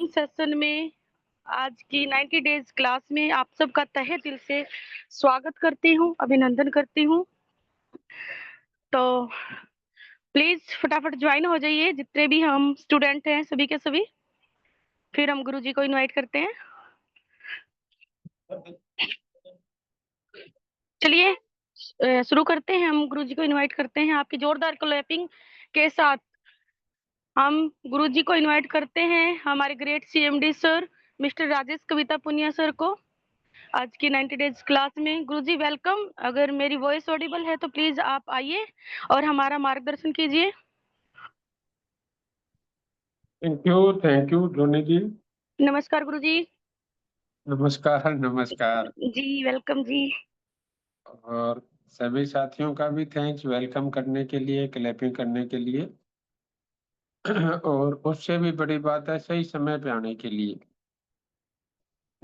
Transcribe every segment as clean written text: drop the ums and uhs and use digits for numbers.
Session में आज की 90 डेज़ क्लास में आप सबका तहे दिल से स्वागत करती हूँ, अभिनंदन करती हूँ। तो प्लीज़ फटाफट जॉइन हो जाइए जितने भी हम स्टूडेंट हैं सभी के सभी। फिर हम गुरुजी को इनवाइट करते हैं। चलिए शुरू करते हैं, हम गुरुजी को इनवाइट करते हैं। आपकी जोरदार क्लैपिंग के साथ हम गुरुजी को इनवाइट करते हैं, हमारे great CMD sir mister Rajesh Kavita Punia sir को आज की 90 डेज क्लास में। गुरुजी वेलकम। अगर मेरी वॉइस ऑडिबल है तो प्लीज आप आइए और हमारा मार्गदर्शन कीजिए। थैंक यू जोनी जी। नमस्कार गुरुजी। नमस्कार नमस्कार। जी वेलकम जी। और सभी साथियों का भी थैंक्स वेलकम करने के लिए, क्लैपिंग करने के लिए। और उससे भी बड़ी बात है सही समय पे आने के लिए,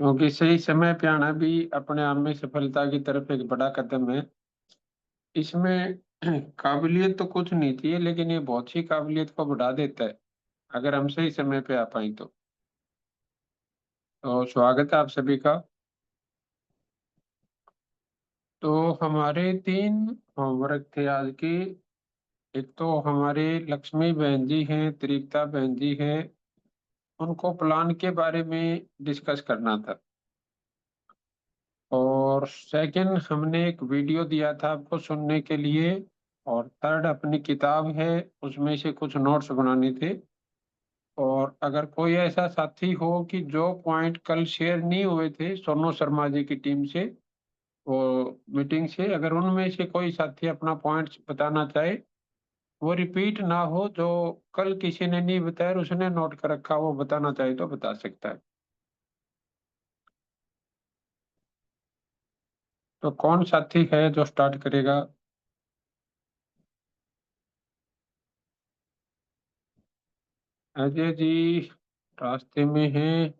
क्योंकि सही समय पे आना भी अपने आप में सफलता की तरफ एक बड़ा कदम है। इसमें काबिलियत तो कुछ नहीं थी, लेकिन ये बहुत सी काबिलियत को बढ़ा देता है अगर हम सही समय पे आ पाए तो स्वागत है आप सभी का। तो हमारे 3 होमवर्क थे आज की। एक तो हमारे लक्ष्मी बहन जी हैं, त्रिकता बहन जी हैं, उनको प्लान के बारे में डिस्कस करना था। और सेकंड हमने एक वीडियो दिया था आपको सुनने के लिए। और थर्ड अपनी किताब है, उसमें से कुछ नोट्स बनाने थे। और अगर कोई ऐसा साथी हो कि जो पॉइंट कल शेयर नहीं हुए थे सोनू शर्मा जी की टीम से, वो मीटिंग से, अगर उनमें से कोई साथी अपना पॉइंट बताना चाहे, वो रिपीट ना हो, जो कल किसी ने नहीं बताया और उसने नोट कर रखा वो बताना चाहे तो बता सकता है। तो कौन साथी है जो स्टार्ट करेगा? अजय जी रास्ते में हैं।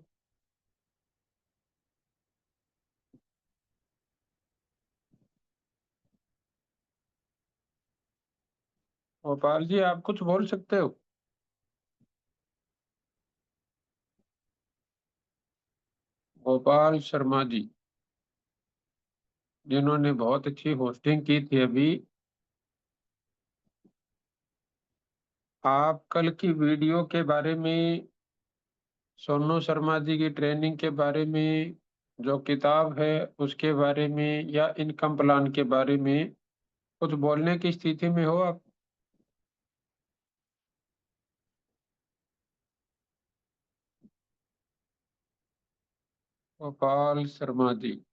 गोपाल जी आप कुछ बोल सकते हो? गोपाल शर्मा जी, जिन्होंने बहुत अच्छी होस्टिंग की थी अभी। आप कल की वीडियो के बारे में, सोनू शर्मा जी की ट्रेनिंग के बारे में, जो किताब है उसके बारे में, या इनकम प्लान के बारे में कुछ बोलने की स्थिति में हो आप? गोपाल शर्मा जी,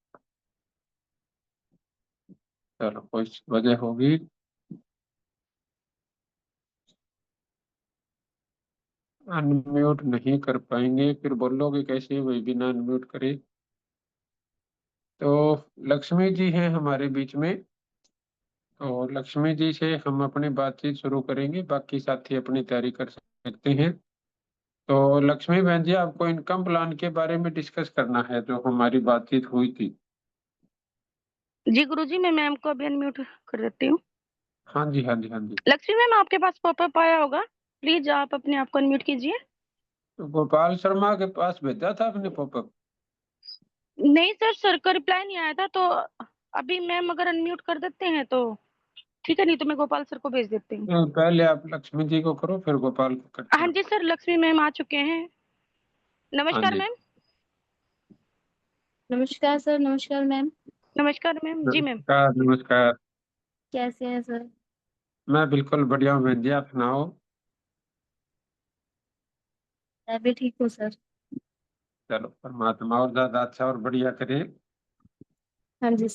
चलो कुछ वजह होगी। अनम्यूट नहीं कर पाएंगे, फिर बोलोगे कैसे वही बिना अनम्यूट करे? तो लक्ष्मी जी हैं हमारे बीच में, और लक्ष्मी जी से हम अपनी बातचीत शुरू करेंगे, बाकी साथी अपनी तैयारी कर सकते हैं। तो लक्ष्मी बहन जी, आपको इनकम प्लान के बारे में डिस्कस करना है जो हमारी बातचीत हुई थी। जी गुरुजी, मैं मैम को अभी अनम्यूट कर देती हूँ। हाँ जी हाँ जी हाँ जी। लक्ष्मी मैम आपके पास पॉपअप आया होगा, प्लीज आप अपने आप को अनम्यूट कीजिए। तो गोपाल शर्मा के पास भेजा था आपने पॉपअप? नहीं सर, सर का रिप्लाई नहीं आया था, तो अभी मैम अगर अनम्यूट कर देते हैं तो ठीक है, नहीं तो मैं गोपाल सर को भेज देती हूँ। पहले आप लक्ष्मी जी को करो, फिर गोपाल को करते हाँ हैं। जी सर, लक्ष्मी मैम आ चुके हैं। हाँ नमस्कार जी। मैम। नमस्कार सर। नमस्कार मैम। नमस्कार मैम। जी मैम। नमस्कार नमस्कार। कैसे हैं सर? मैं बिल्कुल बढ़िया हूँ बहन जी, आप सुनाओ। मैं भी ठीक हूँ सर। चलो परमात्मा और ज्यादा अच्छा और बढ़िया करे। हाँ जी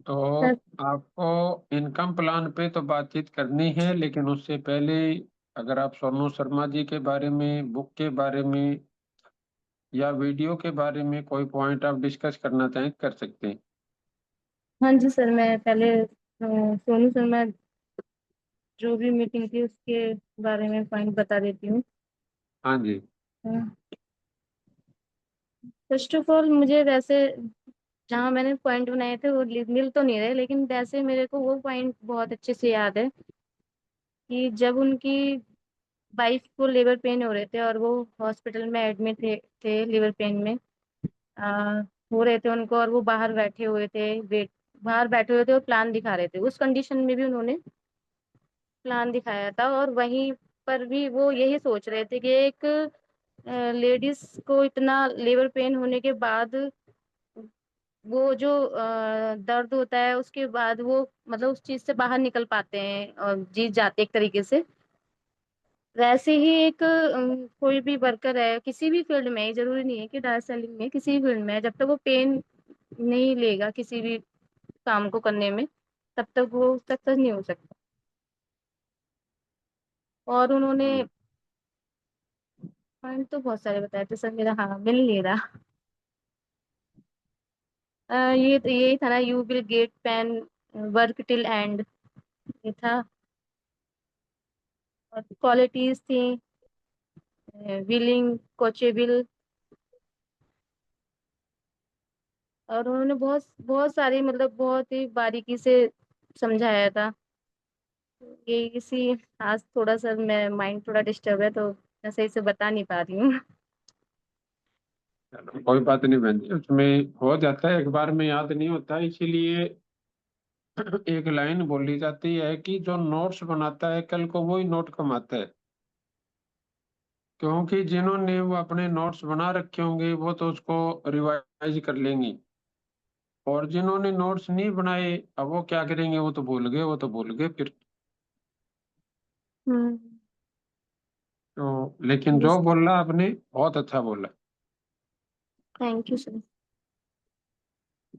तो सर। आपको इनकम प्लान पे तो बातचीत करनी है, लेकिन उससे पहले अगर आप सोनू शर्मा जी के बारे में, बुक के बारे में, या वीडियो के बारे में कोई पॉइंट आप डिस्कस करना चाहें कर सकते हैं। हाँ जी सर, मैं पहले सोनू शर्मा जो भी मीटिंग थी उसके बारे में पॉइंट बता देती हूँ। हाँ जी। फर्स्ट ऑफ ऑल, मुझे वैसे जहाँ मैंने पॉइंट बनाए थे वो मिल तो नहीं रहे, लेकिन वैसे मेरे को वो पॉइंट बहुत अच्छे से याद है कि जब उनकी वाइफ को लेबर पेन हो रहे थे और वो हॉस्पिटल में एडमिट थे लेबर पेन में आ, हो रहे थे उनको, और वो बाहर बैठे हुए थे, बाहर बैठे हुए थे और प्लान दिखा रहे थे। उस कंडीशन में भी उन्होंने प्लान दिखाया था, और वहीं पर भी वो यही सोच रहे थे कि एक लेडीज को इतना लेबर पेन होने के बाद वो जो दर्द होता है उसके बाद वो मतलब उस चीज से बाहर निकल पाते हैं और जीत जाते हैं एक तरीके से। वैसे ही एक कोई भी वर्कर है किसी भी फील्ड में, जरूरी नहीं है कि डायरेक्ट सेलिंग में, किसी भी फील्ड में, जब तक वो पेन नहीं लेगा किसी भी काम को करने में, तब तक वो सक्सेस नहीं हो सकता। और उन्होंने पॉइंट तो बहुत सारे बताए थे सर, मेरा हाँ मिल नहीं रहा। ये तो यही था ना, you will get pen work till end, ये था। और क्वालिटीज थी विलिंग, कोचेबल, और उन्होंने बहुत बहुत सारी मतलब बहुत ही बारीकी से समझाया था। ये इसी आज थोड़ा सा मैं माइंड थोड़ा डिस्टर्ब है तो मैं सही से बता नहीं पा रही हूँ। चलो कोई बात नहीं बहन जी, उसमें हो जाता है, एक बार में याद नहीं होता, इसीलिए एक लाइन बोली जाती है कि जो नोट्स बनाता है कल को वो ही नोट कमाता है। क्योंकि जिन्होंने वो अपने नोट्स बना रखे होंगे वो तो उसको रिवाइज कर लेंगी, और जिन्होंने नोट्स नहीं बनाए अब वो क्या करेंगे, वो तो भूल गए, वो तो भूल गए फिर। हम्म। तो लेकिन जो बोला आपने बहुत अच्छा बोला। Thank you sir.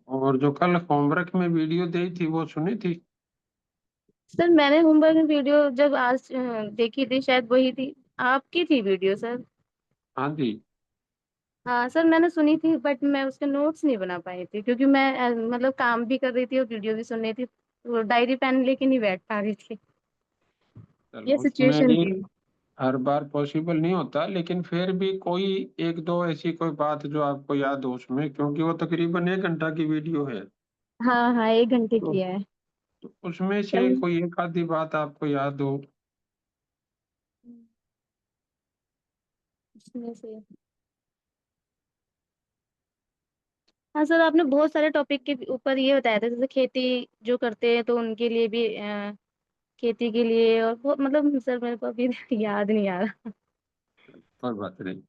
और जो कल होमवर्क में वीडियो दी थी वो सुनी थी? सर मैंने होमवर्क वीडियो जब आज देखी थी, शायद वही थी, आपकी थी वीडियो सर। हाँ जी। हाँ सर मैंने सुनी थी, बट मैं उसके नोट्स नहीं बना पाई थी क्योंकि मैं मतलब काम भी कर रही थी और वीडियो भी सुन रही थी, तो डायरी पेन लेके नहीं बैठ पा रही थी। चलो ये उसमें सिचुएशन भी थी। हर बार पॉसिबल नहीं होता, लेकिन फिर भी कोई एक दो ऐसी कोई बात जो आपको याद हो उसमें, क्योंकि वो तकरीबन 1 घंटा की वीडियो है। हाँ हाँ, 1 घंटे तो, की है। तो उसमें से चल कोई एक आधी बात आपको याद हो। उसमें से हाँ सर, आपने बहुत सारे टॉपिक के ऊपर ये बताया था, जैसे खेती जो करते हैं तो उनके लिए भी खेती के लिए, और बहुत मतलब सर मेरे को अभी याद नहीं आ रहा। कोई बात नहीं।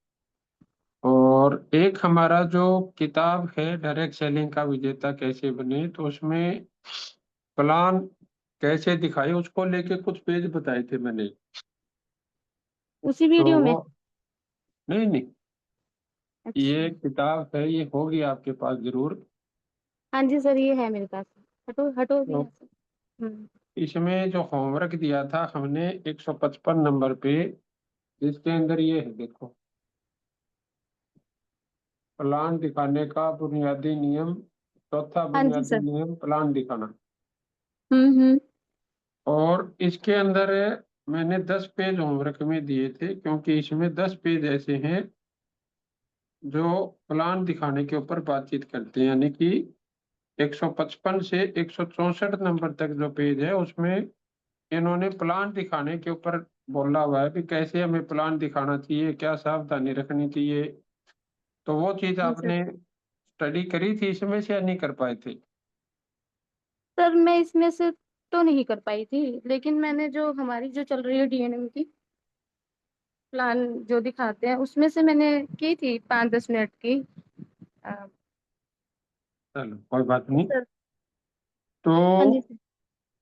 और एक हमारा जो किताब है डायरेक्ट सेलिंग का विजेता कैसे बने, तो उसमें प्लान कैसे दिखाए उसको लेके कुछ पेज बताए थे मैंने। उसी तो वीडियो में। वो नहीं नहीं, ये अच्छा। किताब है, ये होगी आपके पास जरूर। हाँ जी सर, ये है मेरे पास। हटो हटो भी तो है सर। हम्म। इसमें जो होमवर्क दिया था हमने 155 नंबर पे, जिसके अंदर ये है देखो, प्लान दिखाने का बुनियादी नियम, चौथा हाँ जी बुनियादी सर। नियम प्लान दिखाना। हम्म। और इसके अंदर मैंने 10 पेज होमवर्क में दिए थे, क्योंकि इसमें 10 पेज ऐसे हैं जो प्लान दिखाने के ऊपर बातचीत करते हैं, यानी कि 155 से 164 नंबर तक जो पेज है उसमें इन्होंने प्लान दिखाने के ऊपर बोला हुआ है कि कैसे हमें प्लान दिखाना चाहिए, क्या सावधानी रखनी चाहिए। तो वो चीज जी सर। आपने स्टडी करी थी इसमें से या नहीं कर पाए थे? सर मैं इसमें से तो नहीं कर पाई थी, लेकिन मैंने जो हमारी जो चल रही है डीएनएम की प्लान जो दिखाते हैं उसमें से मैंने की थी 5-10 मिनट की। अ, चलो कोई बात जी नहीं। सर। हाँ जी तो सर।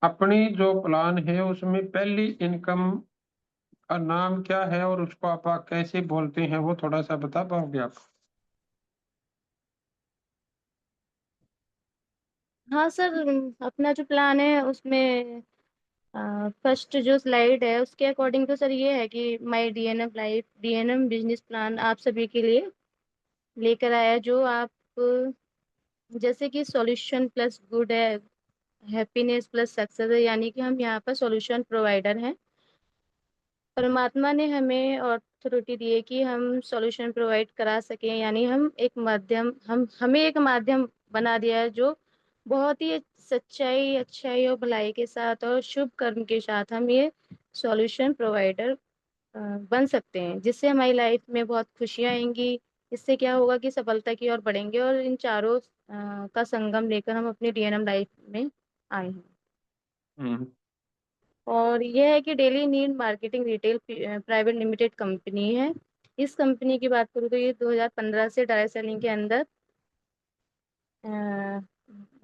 अपनी जो प्लान है उसमें पहली इनकम का नाम क्या है और उसको आप कैसे बोलते हैं, वो थोड़ा सा बता पाओगे आप? हाँ सर, अपना जो प्लान है उसमें फर्स्ट जो स्लाइड है उसके अकॉर्डिंग तो सर ये है कि my DNM life DNM business plan आप सभी के लिए लेकर आया, जो आप जैसे कि सॉल्यूशन प्लस गुड है, हैप्पीनेस प्लस सक्सेस है, यानी कि हम यहाँ पर सॉल्यूशन प्रोवाइडर हैं। परमात्मा ने हमें अथॉरिटी दी है कि हम सॉल्यूशन प्रोवाइड करा सकें, यानी हम एक माध्यम, हम हमें एक माध्यम बना दिया है जो बहुत ही सच्चाई, अच्छाई और भलाई के साथ और शुभ कर्म के साथ हम ये सॉल्यूशन प्रोवाइडर बन सकते हैं, जिससे हमारी लाइफ में बहुत खुशियाँ आएंगी। इससे क्या होगा कि सफलता की ओर बढ़ेंगे, और इन चारों का संगम लेकर हम अपनी डीएनएम लाइफ में आए हैं। हम्म। और यह है कि daily need marketing retail private limited company है। इस कंपनी की बात करूँ तो ये 2015 से डायरेक्ट सेलिंग के अंदर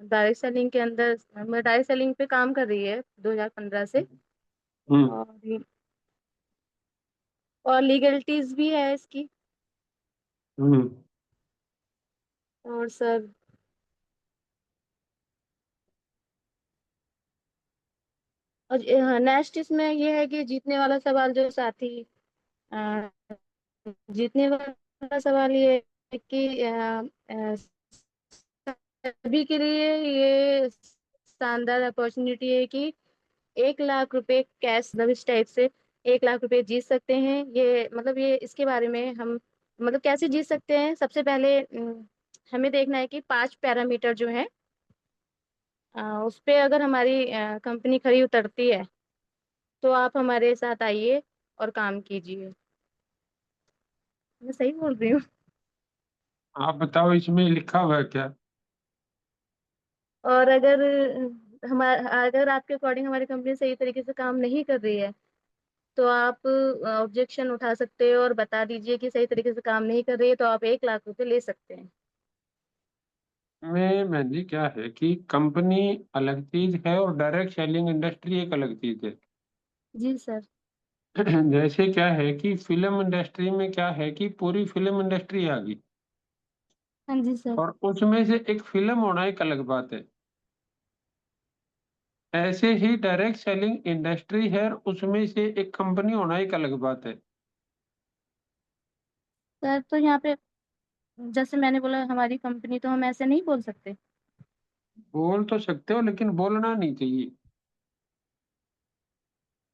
डायरेक्ट सेलिंग के अंदर डायरेक्ट सेलिंग पे काम कर रही है 2015 से। हम्म। और लीगलिटीज भी है इसकी। हम्म। और सर, और नेक्स्ट इसमें ये है कि जीतने वाला सवाल जो साथी अ, जीतने वाला सवाल ये है कि सभी के लिए ये शानदार अपॉर्चुनिटी है कि 1 लाख रुपए कैश, मतलब इस टाइप से 1 लाख रुपए जीत सकते हैं। ये मतलब ये इसके बारे में हम मतलब कैसे जीत सकते हैं, सबसे पहले हमें देखना है कि 5 पैरामीटर जो है उस पे अगर हमारी कंपनी खरी उतरती है तो आप हमारे साथ आइए और काम कीजिए। मैं सही बोल रही हूँ? आप बताओ इसमें लिखा हुआ है क्या? और अगर हमारा अगर आपके अकॉर्डिंग हमारी कंपनी सही तरीके से काम नहीं कर रही है तो आप ऑब्जेक्शन उठा सकते हो और बता दीजिए कि सही तरीके से काम नहीं कर रही है, तो आप 1 लाख रुपए ले सकते हैं। में मेहंदी क्या है कि कंपनी अलग चीज है और डायरेक्ट सेलिंग इंडस्ट्री एक अलग चीज है। जी सर। जैसे क्या है कि फिल्म इंडस्ट्री में क्या है कि पूरी फिल्म इंडस्ट्री आ गई, हाँ जी सर। और उसमें से एक फिल्म होना एक अलग बात है। ऐसे ही डायरेक्ट सेलिंग इंडस्ट्री है और उसमें से एक कंपनी होना एक अलग बात है। सर तो यहाँ पे जैसे मैंने बोला हमारी कंपनी, तो हम ऐसे नहीं बोल सकते? बोल तो सकते हो लेकिन बोलना नहीं चाहिए।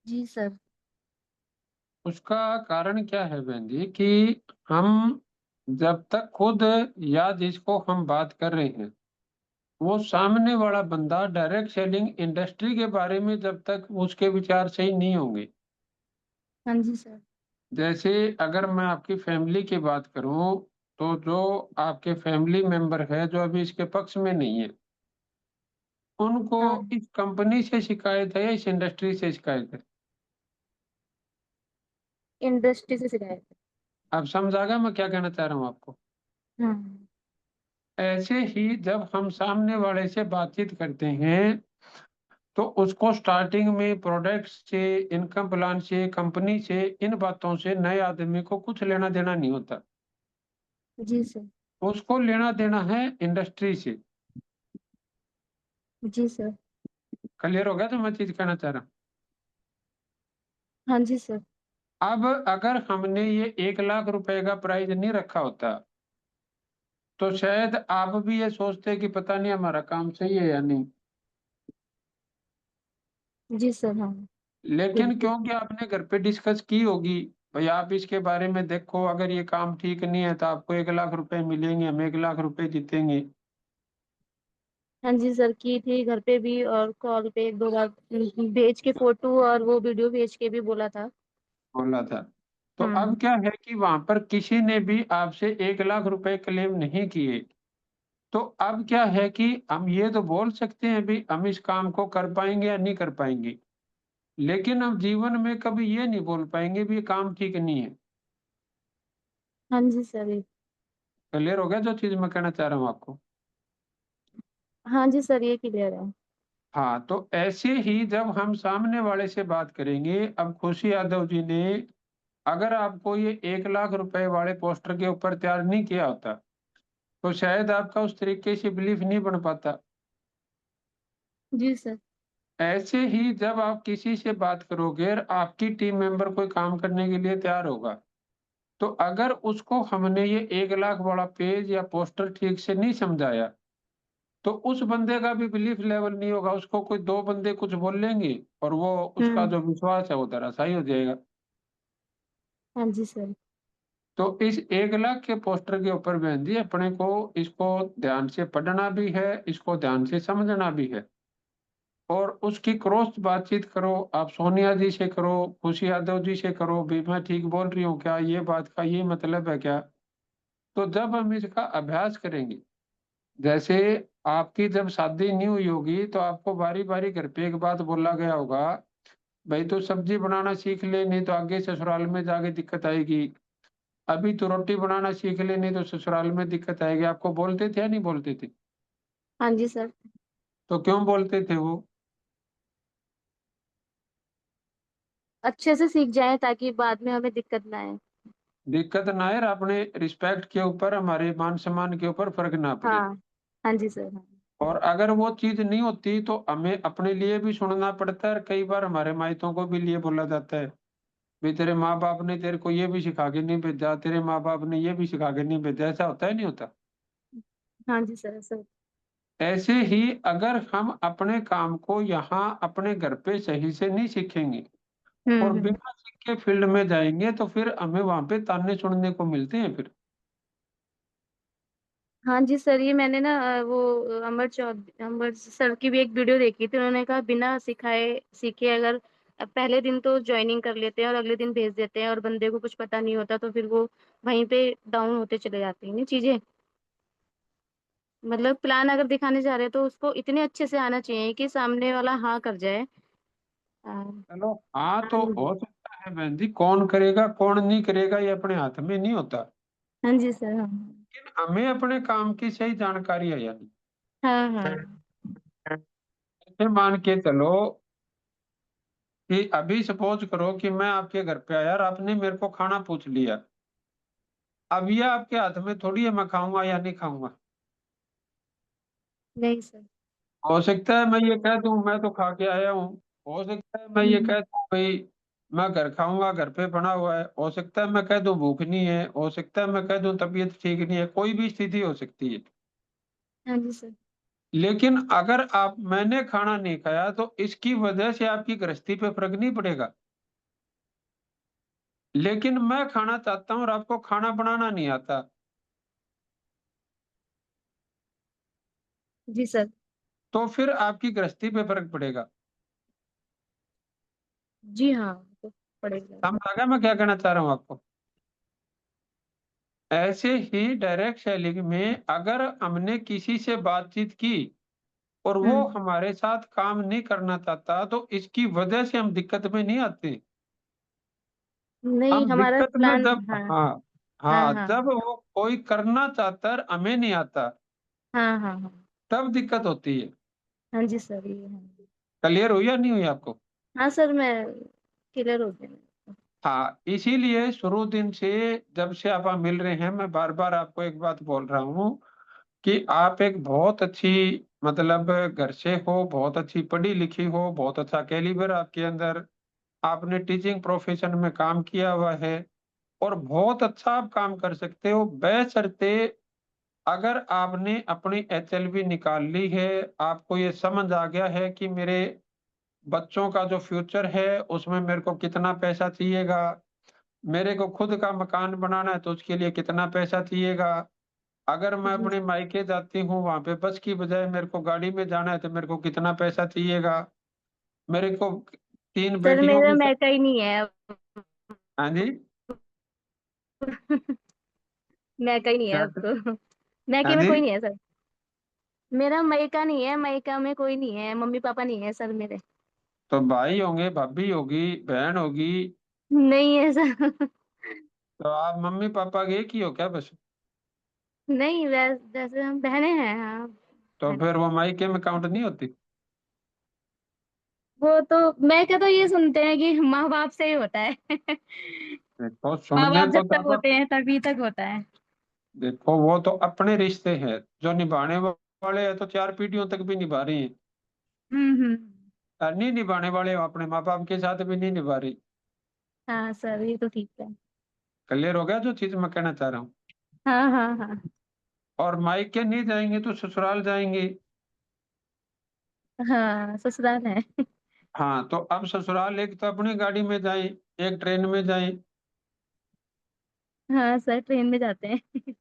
जी सर। उसका कारण क्या है बहन जी कि हम जब तक खुद या जिसको हम बात कर रहे हैं वो सामने वाला बंदा डायरेक्ट सेलिंग इंडस्ट्री के बारे में जब तक उसके विचार सही नहीं होंगे। हाँ जी सर। जैसे अगर मैं आपकी फैमिली की बात करूं तो जो आपके फैमिली मेंबर है जो अभी इसके पक्ष में नहीं है उनको हाँ, इस कंपनी से शिकायत है या इस इंडस्ट्री से शिकायत है? इंडस्ट्री से शिकायत अब समझ आ गया मैं क्या कहना चाह रहा हूँ आपको? है। हाँ। ऐसे ही जब हम सामने वाले से बातचीत करते हैं तो उसको स्टार्टिंग में प्रोडक्ट से, इनकम प्लान से, कंपनी से, इन बातों से नए आदमी को कुछ लेना देना नहीं होता। जी सर। उसको लेना देना है इंडस्ट्री से। जी सर। क्लियर हो गया तो मैं चीज कहना चाह रहा हूँ? हाँ जी सर। अब अगर हमने ये 1 लाख रुपए का प्राइज नहीं रखा होता तो शायद आप भी ये सोचते कि पता नहीं हमारा काम सही है या नहीं। जी सर। हाँ, लेकिन बिल्कुल। क्योंकि आपने घर पे डिस्कस की होगी, भाई आप इसके बारे में देखो अगर ये काम ठीक नहीं है तो आपको 1 लाख रुपए मिलेंगे, हम 1 लाख रुपए जीतेंगे। हाँ जी सर, की थी घर पे भी, और कॉल पे 1 2 बार भेज के फोटो और वो वीडियो भेज के भी बोला था। बोला था। तो हम्म। अब क्या है कि वहां पर किसी ने भी आपसे 1 लाख रुपए क्लेम नहीं किए। तो अब क्या है कि हम ये तो बोल सकते हैं भी हम इस काम को कर पाएंगे या नहीं कर पाएंगे, लेकिन हम जीवन में कभी ये नहीं बोल पाएंगे भी ये काम ठीक नहीं है। हाँ जी सर। क्लियर हो गया जो चीज मैं कहना चाह रहा हूँ आपको? हाँ जी सर, ये क्लियर है। हाँ, तो ऐसे ही जब हम सामने वाले से बात करेंगे, अब खुशी यादव जी ने अगर आपको ये 1 लाख रुपए वाले पोस्टर के ऊपर तैयार नहीं किया होता तो शायद आपका उस तरीके से बिलीफ नहीं बन पाता। जी सर। ऐसे ही जब आप किसी से बात करोगे और आपकी टीम मेंबर कोई काम करने के लिए तैयार होगा तो अगर उसको हमने ये 1 लाख वाला पेज या पोस्टर ठीक से नहीं समझाया तो उस बंदे का भी बिलीफ लेवल नहीं होगा। उसको कोई दो बंदे कुछ बोल लेंगे और वो उसका हम्म। जो विश्वास है वो धराशायी हो जाएगा। हाँ जी सर। तो इस 1 लाख के पोस्टर के ऊपर बहन जी अपने को इसको ध्यान से पढ़ना भी है, इसको ध्यान से समझना भी है। और उसकी क्रॉस बातचीत करो। आप सोनिया जी से करो, खुशी यादव जी से करो भी मैं ठीक बोल रही हूँ क्या, ये बात का ये मतलब है क्या। तो जब हम इसका अभ्यास करेंगे, जैसे आपकी जब शादी नहीं हुई होगी तो आपको बारी बारी घर पे एक बात बोला गया होगा, भाई तो सब्जी बनाना सीख ले, नहीं तो आगे ससुराल में जाके दिक्कत आएगी। अभी तो रोटी बनाना सीख ले, नहीं तो ससुराल में दिक्कत आएगी। आपको बोलते थे या नहीं बोलते थे? हाँ जी सर। तो क्यों बोलते थे वो? अच्छे से सीख जाए ताकि बाद में हमें दिक्कत ना आए। दिक्कत ना आए और अपने रिस्पेक्ट के ऊपर, हमारे मान सम्मान के ऊपर फर्क ना पड़े। हाँ। हाँ जी सर। हाँ। और अगर वो चीज नहीं होती तो हमें अपने लिए भी सुनना पड़ता है, और कई बार हमारे माइतों को भी लिए बोला जाता है, भी तेरे माँ बाप ने तेरे को ये भी सिखा के नहीं भेजा, तेरे माँ बाप ने ये भी सिखा के नहीं भेजा। ऐसा होता है नहीं होता? हाँ जी सर सर। ऐसे ही अगर हम अपने काम को यहाँ अपने घर पे सही से नहीं सीखेंगे और हम्म। बिना सीखे फील्ड में जाएंगे तो फिर हमें वहां पे ताने सुनने को मिलते हैं फिर। हाँ जी सर, ये मैंने ना वो अमर सर की भी एक वीडियो देखी थी। उन्होंने कहा बिना सिखाए सीखे अगर पहले दिन तो ज्वाइनिंग कर लेते हैं और अगले दिन भेज देते हैं और बंदे को कुछ पता नहीं होता तो फिर वो वहीं पे डाउन होते चले जाती हैं चीजें। मतलब प्लान अगर दिखाने जा रहे हैं तो उसको इतने अच्छे से आना चाहिए कि सामने वाला हाँ कर जाए। चलो, हाँ तो हाँ जी। हो सकता है बहन जी, कौन करेगा कौन नहीं करेगा ये अपने हाथ में नहीं होता। हाँ जी सर। हाँ। लेकिन हमें अपने काम की सही जानकारी है यानी। हाँ हाँ। ऐसे मान के चलो कि अभी सपोज करो कि मैं आपके घर पे आया और आपने मेरे को खाना पूछ लिया। अब ये आपके हाथ में थोड़ी है मैं खाऊंगा या नहीं खाऊंगा। नहीं सर। हो सकता है मैं ये कह दूं मैं तो खा के आया हूँ। हो सकता है मैं ये हम्म। कह दूं भाई मैं घर खाऊंगा, घर पे बना हुआ है। हो सकता है मैं कह दूं भूख नहीं है। हो सकता है मैं कह दूं तबीयत ठीक नहीं है। कोई भी स्थिति हो सकती है। हाँ जी सर। लेकिन अगर आप मैंने खाना नहीं खाया तो इसकी वजह से आपकी गृहस्थी पे फर्क नहीं पड़ेगा। लेकिन मैं खाना चाहता हूँ और आपको खाना बनाना नहीं आता, जी सर। तो फिर आपकी गृहस्थी पे फर्क पड़ेगा। जी हाँ, तो पड़ेगा। समझ आ गया मैं क्या कहना चाह रहा हूँ आपको? ऐसे ही डायरेक्ट सेलिंग में अगर हमने किसी से बातचीत की और वो हम्म। हमारे साथ काम नहीं करना चाहता तो इसकी वजह से हम दिक्कत में नहीं आते। नहीं, हम हमारा दिक्कत में प्लान। जब, हाँ। हाँ, हाँ हाँ, हाँ। जब वो कोई करना चाहता है हमें नहीं आता, हाँ हाँ। हाँ। तब दिक्कत होती है। हाँ जी सर, ये है। क्लियर हुई या नहीं हुई आपको? हाँ सर, मैं क्लियर हो गया। हाँ, इसीलिए शुरू दिन से जब से आप मिल रहे हैं मैं बार बार आपको एक बात बोल रहा हूँ कि आप एक बहुत अच्छी, मतलब घर से हो, बहुत अच्छी पढ़ी लिखी हो, बहुत अच्छा कैलिबर आपके अंदर, आपने टीचिंग प्रोफेशन में काम किया हुआ है और बहुत अच्छा आप काम कर सकते हो, बशर्ते अगर आपने अपनी एचएलवी निकाल ली है, आपको ये समझ आ गया है कि मेरे बच्चों का जो फ्यूचर है उसमें मेरे को कितना पैसा चाहिएगा, मेरे को खुद का मकान बनाना है तो उसके लिए कितना पैसा चाहिएगा, अगर मैं जी अपने मायके जाती हूँ वहां पे बस की बजाय मेरे को गाड़ी में जाना है तो मेरे को कितना पैसा चाहिएगा, मेरे को तीन सर, बेटियों मेरा की मैका ही नहीं है। हाँ जी। मैका ही नहीं है क्या? अब तो। मैके हाँ में जी। कोई नहीं है सर। मेरा मैका नहीं है, मैका में कोई नहीं है, मम्मी पापा नहीं है सर मेरे। तो भाई होंगे, भाभी होगी, बहन होगी। नहीं है सर। तो आप मम्मी पापा के एक ही हो क्या बस? नहीं, वैसे हम बहनें हैं, हाँ। तो बहनें। फिर वो मायके में काउंट नहीं होती? वो तो मैका तो ये सुनते हैं कि माँ बाप से ही होता है। देखो माँ सुनने बाप को जब तो तक होते हैं तभी तक होता है। देखो वो तो अपने रिश्ते हैं, जो निभाने वाले हैं तो चार पीढ़ियों तक भी निभा रही हैं, हम्म। और नहीं निभाने वाले वो अपने माँ बाप के साथ भी नहीं निभा रही। हाँ सर, ये तो ठीक है। क्लियर हो गया जो चीज मैं कहना चाह रहा हूँ? हाँ हाँ हाँ। और मायके नहीं जाएंगे तो ससुराल जाएंगे। हाँ, ससुराल है। हाँ, तो अब ससुराल एक तो अपनी गाड़ी में जाए, एक ट्रेन में जाए। हाँ सर, ट्रेन में जाते हैं।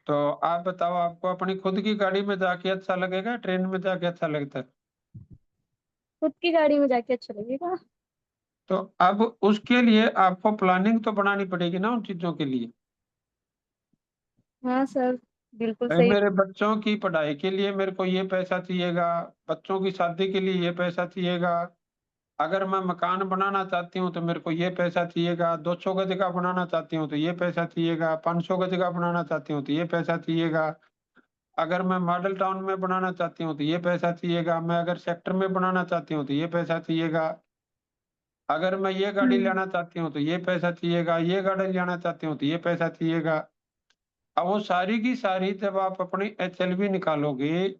तो आप बताओ आपको अपनी खुद की गाड़ी में जाके अच्छा लगेगा, ट्रेन में जाके अच्छा लगता है? खुद की गाड़ी में जाके अच्छा लगेगा। तो अब उसके लिए आपको प्लानिंग तो बनानी पड़ेगी ना उन चीजों के लिए। हाँ सर, बिल्कुल भाई सही। मेरे बच्चों की पढ़ाई के लिए मेरे को ये पैसा चाहिएगा, बच्चों की शादी के लिए ये पैसा चाहिएगा, अगर मैं मकान बनाना चाहती हूँ तो मेरे को ये पैसा चाहिएगा, 200 गज का बनाना चाहती हूँ तो ये पैसा चाहिएगा, 500 गज का बनाना चाहती हूँ तो ये पैसा चाहिएगा, अगर मैं मॉडल टाउन में बनाना चाहती हूँ तो ये पैसा चाहिएगा, मैं अगर सेक्टर में बनाना चाहती हूँ तो ये पैसा चाहिएगा, अगर मैं ये गाड़ी हम्म। लेना चाहती हूँ तो ये पैसा चाहिएगा, ये गाड़ी लेना चाहती हूँ तो ये पैसा चाहिएगा। अब वो सारी की सारी जब आप अपनी एचएलवी निकालोगे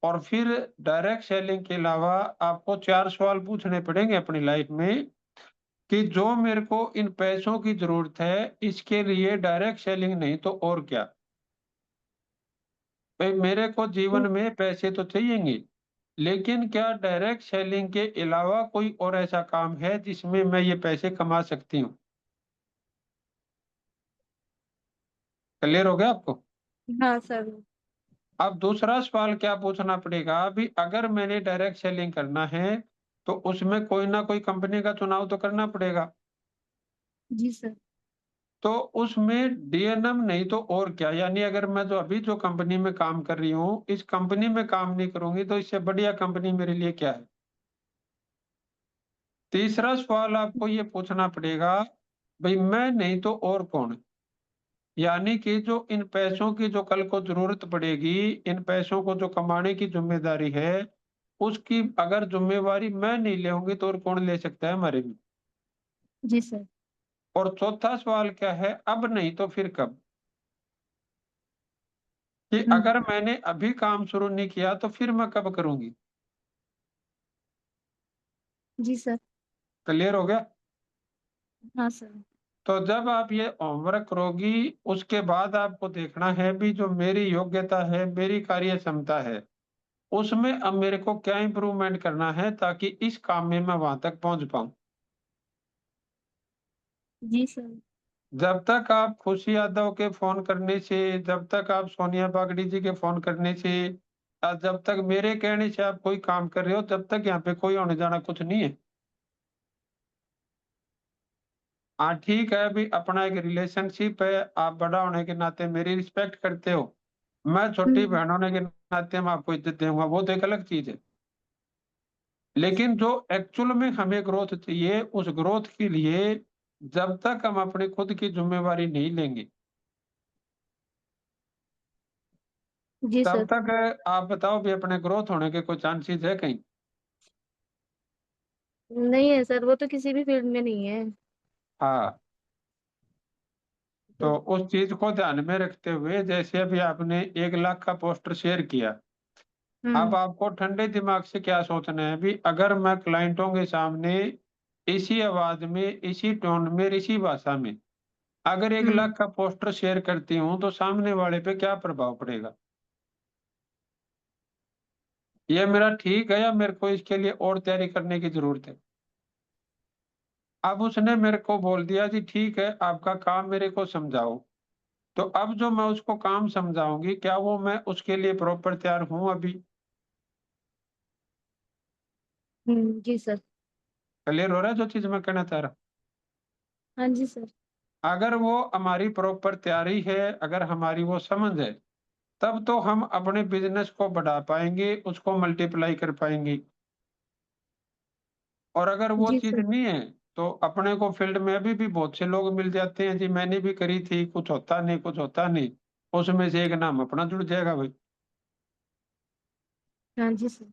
और फिर डायरेक्ट सेलिंग के अलावा आपको 4 सवाल पूछने पड़ेंगे अपनी लाइफ में कि जो मेरे को इन पैसों की जरूरत है इसके लिए डायरेक्ट सेलिंग नहीं तो और क्या। भाई मेरे को जीवन में पैसे तो चाहिएंगे, लेकिन क्या डायरेक्ट सेलिंग के अलावा कोई और ऐसा काम है जिसमें मैं ये पैसे कमा सकती हूँ। क्लियर हो गया आपको। हाँ सर। अब दूसरा सवाल क्या पूछना पड़ेगा, अभी अगर मैंने डायरेक्ट सेलिंग करना है तो उसमें कोई ना कोई कंपनी का चुनाव तो करना पड़ेगा। जी सर। तो उसमें डीएनएम नहीं तो और क्या, यानी अगर मैं जो अभी जो कंपनी में काम कर रही हूँ इस कंपनी में काम नहीं करूंगी तो इससे बढ़िया कंपनी मेरे लिए क्या है। तीसरा सवाल आपको ये पूछना पड़ेगा, भाई मैं नहीं तो और कौन, यानी कि जो इन पैसों की जो कल को जरूरत पड़ेगी, इन पैसों को जो कमाने की जिम्मेदारी है उसकी अगर जिम्मेवारी मैं नहीं लेंगी तो और कौन ले सकता है हमारे में। जी सर। और चौथा सवाल क्या है, अब नहीं तो फिर कब, कि हम्म। अगर मैंने अभी काम शुरू नहीं किया तो फिर मैं कब करूंगी। जी सर। क्लियर हो गया। हाँ सर। तो जब आप ये होमवर्क करोगी उसके बाद आपको देखना है भी जो मेरी योग्यता है मेरी कार्य क्षमता है उसमें अब मेरे को क्या इंप्रूवमेंट करना है ताकि इस काम में मैं वहां तक पहुंच पाऊं। जी सर। जब तक आप खुशी यादव के फोन करने से, जब तक आप सोनिया बागड़ी जी के फोन करने से, या जब तक मेरे कहने से आप कोई काम कर रहे हो तब तक यहाँ पे कोई होने जाना कुछ नहीं है। हाँ ठीक है, अभी अपना एक रिलेशनशिप है, आप बड़ा होने के नाते मेरी रिस्पेक्ट करते हो, मैं छोटी हम्म। बहन होने के नाते मैं आपको इज्जत दूंगा, वो तो एक अलग चीज है। लेकिन जो एक्चुअल में हमें ग्रोथ चाहिए उस ग्रोथ के लिए जब तक हम अपनी खुद की जिम्मेवारी नहीं लेंगे जी तब सर। तक आप बताओ भी अपने ग्रोथ होने के कोई चांसेस है कहीं। नहीं है सर, वो तो किसी भी फील्ड में नहीं है। हाँ, तो उस चीज को ध्यान में रखते हुए जैसे अभी आपने 1 लाख का पोस्टर शेयर किया, अब हम्म। आपको ठंडे दिमाग से क्या सोचना है भी अगर मैं क्लाइंटों के सामने इसी आवाज में इसी टोन में इसी भाषा में अगर एक हम्म। लाख का पोस्टर शेयर करती हूँ तो सामने वाले पे क्या प्रभाव पड़ेगा। ये मेरा ठीक है या मेरे को इसके लिए और तैयारी करने की जरूरत है। अब उसने मेरे को बोल दिया जी ठीक है आपका काम मेरे को समझाओ, तो अब जो मैं उसको काम समझाऊंगी क्या वो मैं उसके लिए प्रॉपर तैयार हूं अभी। जी सर। क्लियर हो रहा है जो चीज मैं कहना चाह रहा हाँ जी सर। हूं। अगर वो हमारी प्रॉपर तैयारी है, अगर हमारी वो समझ है, तब तो हम अपने बिजनेस को बढ़ा पाएंगे, उसको मल्टीप्लाई कर पाएंगे। और अगर वो जी चीज सर। नहीं है तो अपने को फील्ड में अभी भी बहुत से लोग मिल जाते हैं जी मैंने भी करी थी कुछ होता नहीं कुछ होता नहीं, उसमें से एक नाम अपना जुड़ जाएगा भाई। हाँ जी सर।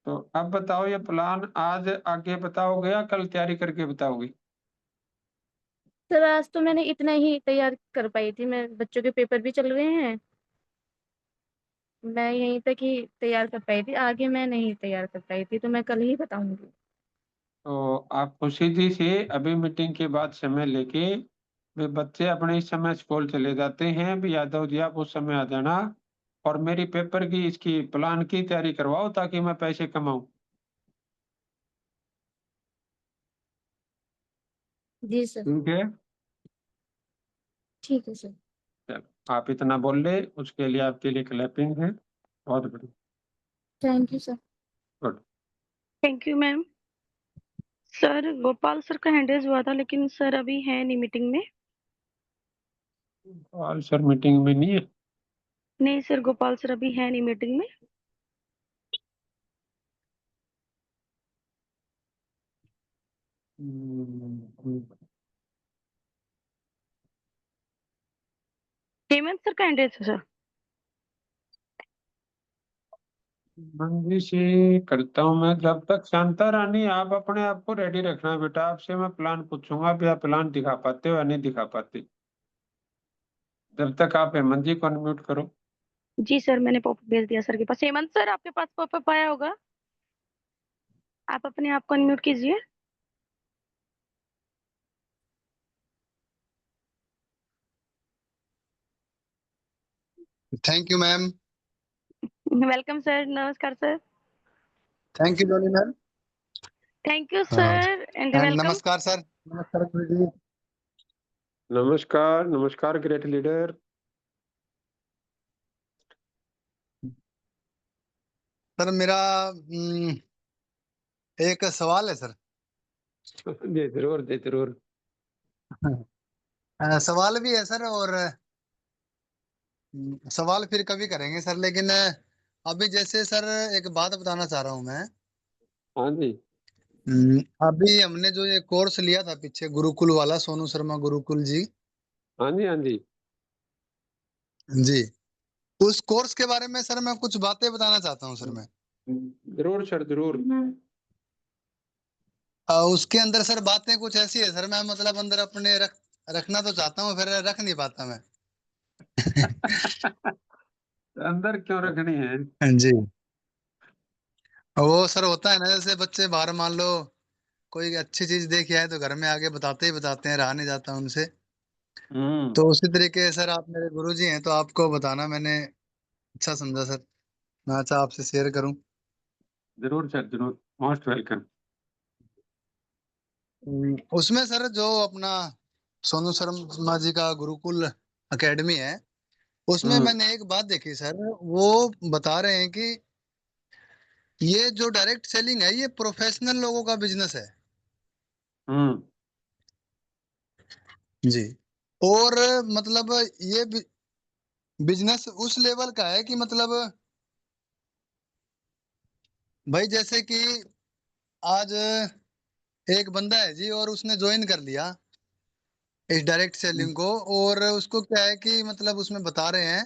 तो अब बताओ ये प्लान आज आगे बताओगे या कल तैयारी करके बताओगे। सर आज तो मैंने इतना ही तैयार कर पाई थी, मैं बच्चों के पेपर भी चल रहे हैं। मैं यहीं तक ही तैयार कर पाई थी, आगे मैं नहीं तैयार कर पाई थी, तो मैं कल ही बताऊंगी। तो आप खुशी जी से अभी मीटिंग के बाद समय लेके, वे बच्चे अपने इस समय स्कूल चले जाते हैं भी यादव जी आप उस समय आ जाना और मेरी पेपर की इसकी प्लान की तैयारी करवाओ ताकि मैं पैसे कमाऊं। जी सर। ठीक है। ठीक है सर। चलो आप इतना बोल ले उसके लिए आपके लिए क्लैपिंग है। बहुत बढ़िया। Thank you sir. Good. Thank you ma'am. Sir Gopal sir का हैंड रेज हुआ था, लेकिन सर अभी है नहीं मीटिंग में। और सर मीटिंग में नहीं है? नहीं सर, गोपाल सर अभी है नहीं मीटिंग में। हम्म, हेमंत सर का हैंड रेज है सर। मंदी से करता हूँ मैं। जब तक शांता रानी आप अपने आप को रेडी रखना है बेटा, आपसे मैं प्लान पूछूंगा भी आप प्लान दिखा पाते हो या नहीं दिखा पाते। जब तक आप हेमंत जी को अनम्यूट करो। जी सर, मैंने पॉपअप भेज दिया सर के पास। हेमंत सर, आपके पास पॉपअप आया होगा, आप अपने आप को अनम्यूट कीजिए। Thank you ma'am. Welcome sir, नमस्कार sir. Thank you Dolly ma'am. Thank you हाँ, सर एंड एंड वेलकम। नमस्कार सर। नमस्कार गुरु जी। नमस्कार नमस्कार ग्रेट लीडर। सर मेरा एक सवाल है सर। जी जरूर जी जरूर। सवाल भी है सर, और सवाल फिर कभी करेंगे सर, लेकिन अभी जैसे सर एक बात बताना चाह रहा हूँ मैं। हाँ जी। अभी हमने जो ये कोर्स लिया था पीछे गुरुकुल वाला, सोनू शर्मा गुरुकुल जी। हाँ जी। हाँ जी। जी, उस कोर्स के बारे में सर मैं कुछ बातें बताना चाहता हूँ सर मैं। जरूर सर जरूर। उसके अंदर सर बातें कुछ ऐसी है सर, मैं मतलब अंदर अपने रखना तो चाहता हूँ, फिर रख नहीं पाता मैं। अंदर क्यों रखनी है? जी, वो सर होता है ना, जैसे बच्चे बाहर मान लो कोई अच्छी चीज देख आए तो घर में आके बताते ही बताते हैं, रहा नहीं जाता उनसे। हम्म। तो उसी तरीके से सर आप मेरे गुरु जी हैं, तो आपको बताना मैंने अच्छा समझा सर, मैं अच्छा आपसे शेयर करूं। जरूर सर जरूर, मोस्ट वेलकम। उसमें सर जो अपना सोनू शर्मा जी का गुरुकुल एकेडमी है, उसमें हम्म। मैंने एक बात देखी सर। वो बता रहे हैं कि ये जो डायरेक्ट सेलिंग है ये प्रोफेशनल लोगों का बिजनेस है। हम्म। जी, और मतलब ये बिजनेस उस लेवल का है कि मतलब भाई जैसे कि आज एक बंदा है जी, और उसने ज्वाइन कर लिया इस डायरेक्ट सेलिंग को, और उसको क्या है कि मतलब उसमें बता रहे हैं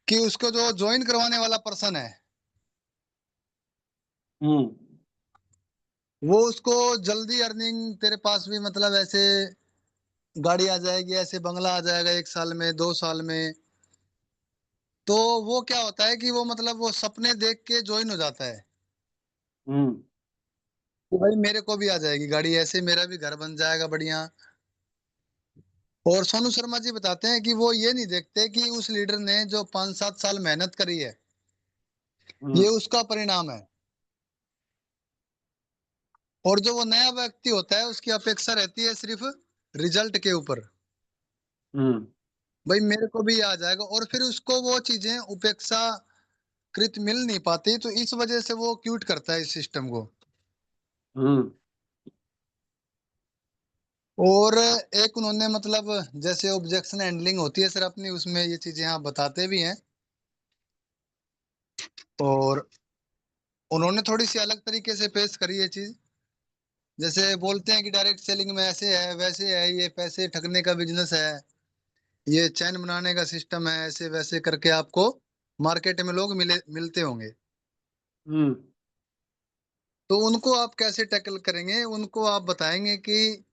कि उसको जो ज्वाइन करवाने वाला पर्सन है, हम्म। वो उसको जल्दी अर्निंग तेरे पास भी मतलब ऐसे गाड़ी आ जाएगी, ऐसे बंगला आ जाएगा 1 साल में 2 साल में। तो वो क्या होता है कि वो मतलब वो सपने देख के ज्वाइन हो जाता है हम्म। कि भाई मेरे को भी आ जाएगी गाड़ी, ऐसे मेरा भी घर बन जाएगा बढ़िया। और सोनू शर्मा जी बताते हैं कि वो ये नहीं देखते कि उस लीडर ने जो 5-7 साल मेहनत करी है, ये हम्म। उसका परिणाम है। और जो वो नया व्यक्ति होता है उसकी अपेक्षा रहती है सिर्फ रिजल्ट के ऊपर, हम्म। भाई मेरे को भी आ जाएगा, और फिर उसको वो चीजें उपेक्षाकृत मिल नहीं पाती, तो इस वजह से वो क्यूट करता है इस सिस्टम को। हम्म। और एक उन्होंने मतलब जैसे ऑब्जेक्शन हैंडलिंग होती है सर अपनी, उसमें ये चीजें आप बताते भी हैं। और उन्होंने थोड़ी सी अलग तरीके से पेश करी ये चीज। जैसे बोलते हैं कि डायरेक्ट सेलिंग में ऐसे है वैसे है, ये पैसे ठगने का बिजनेस है, ये चैन बनाने का सिस्टम है, ऐसे वैसे करके आपको मार्केट में लोग मिलते होंगे। हम्म। तो उनको आप कैसे टैकल करेंगे, उनको आप बताएंगे कि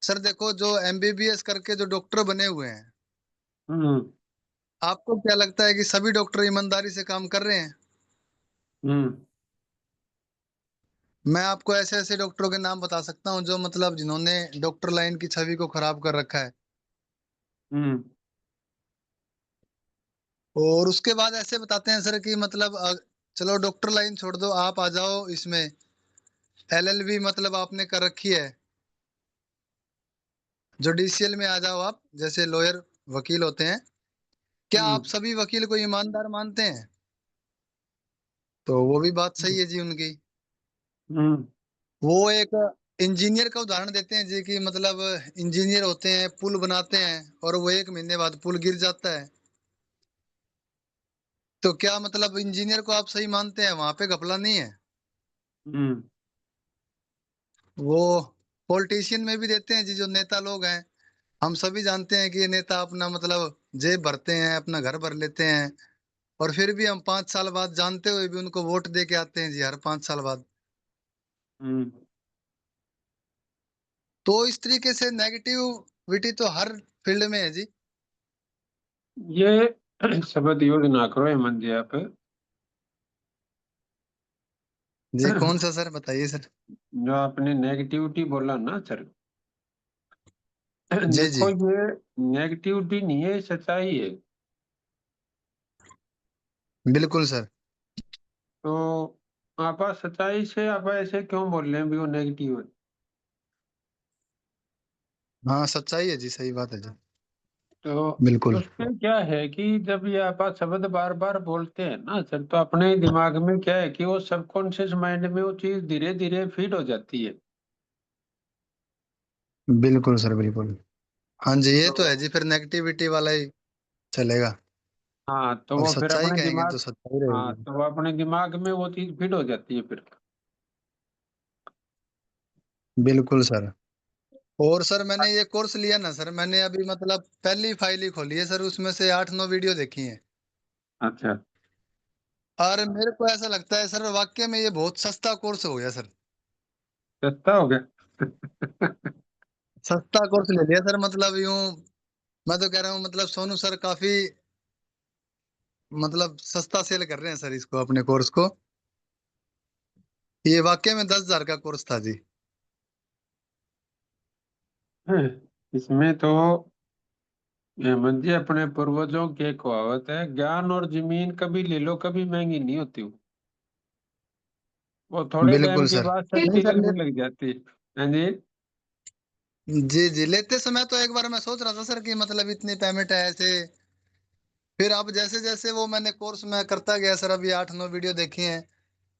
सर देखो जो एमबीबीएस करके जो डॉक्टर बने हुए हैं, हम्म। आपको क्या लगता है कि सभी डॉक्टर ईमानदारी से काम कर रहे हैं? हम्म। मैं आपको ऐसे ऐसे डॉक्टरों के नाम बता सकता हूँ जो मतलब जिन्होंने डॉक्टर लाइन की छवि को खराब कर रखा है। हम्म। और उसके बाद ऐसे बताते हैं सर कि मतलब चलो डॉक्टर लाइन छोड़ दो, आप आ जाओ इसमें एलएलबी मतलब आपने कर रखी है, जुडिशियल में आ जाओ आप, जैसे लॉयर वकील होते हैं। क्या आप हम्म। सभी वकील को ईमानदार मानते हैं? तो वो भी बात सही है जी उनकी। हम्म। वो एक इंजीनियर का उदाहरण देते हैं जी कि मतलब इंजीनियर होते हैं, पुल बनाते हैं, और वो 1 महीने बाद पुल गिर जाता है। तो क्या मतलब इंजीनियर को आप सही मानते हैं, वहां पे घपला नहीं है? हम्म। वो पॉलिटिशियन में भी देते हैं जी, जो नेता लोग हैं। हम सभी जानते हैं कि ये नेता अपना मतलब जेब भरते हैं, अपना घर भर लेते हैं, और फिर भी हम 5 साल बाद जानते हुए भी उनको वोट दे के आते हैं जी, हर 5 साल बाद। हम्म। तो इस तरीके से नेगेटिविटी तो हर फील्ड में है जी। ये शब्द यूज ना करो हेमंत जी आप। जी कौन सा सर, बताइए सर। जो आपने नेगेटिविटी बोला ना सर, जी जी देखो ये नेगेटिविटी नहीं है, सच्चाई है। बिल्कुल सर। तो आप सच्चाई से आप ऐसे क्यों बोल रहे हैं भी वो नेगेटिव है? हाँ सच्चाई है जी, सही बात है जी। तो बिल्कुल उसमें क्या है कि जब ये आप शब्द बार बार बोलते हैं ना सर, तो अपने दिमाग में क्या है कि वो सबकॉन्शियस माइंड में वो चीज धीरे धीरे फीड हो जाती है। बिल्कुल सर बिल्कुल। हाँ जी, ये तो तो है जी, फिर नेगेटिविटी वाला ही चलेगा। हाँ, तो अब वो फिर सच्चाई अपने कहेंगे तो दिमाग, सच्चाई हाँ रहेगी। तो वो अपने दिमाग में वो चीज फीड हो जाती है फिर। बिल्कुल सर। और सर मैंने ये कोर्स लिया ना सर, मैंने अभी मतलब पहली फाइल ही खोली है सर, उसमें से 8-9 वीडियो देखी है। अच्छा। और मेरे को ऐसा लगता है सर, वाकई में ये बहुत सस्ता कोर्स हो गया सर। सस्ता हो गया। सस्ता कोर्स ले लिया सर, मतलब यूं मैं तो कह रहा हूँ, मतलब सोनू सर काफी मतलब सस्ता सेल कर रहे हैं सर इसको, अपने कोर्स को। ये वाकई में 10,000 का कोर्स था जी। इसमें तो हेमंत जी अपने पूर्वजों की एक कहावत है, ज्ञान और जमीन कभी ले लो कभी महंगी नहीं होती वो। वो थोड़े टाइम बिल्कुल के सर। बाद नहीं सस्ती सर लगने लग जाती है। हाँ जी। जी जी, लेते समय तो एक बार मैं सोच रहा था सर कि मतलब इतनी पेमेंट है ऐसे। फिर अब जैसे जैसे वो मैंने कोर्स में करता गया सर, अभी 8-9 वीडियो देखी हैं।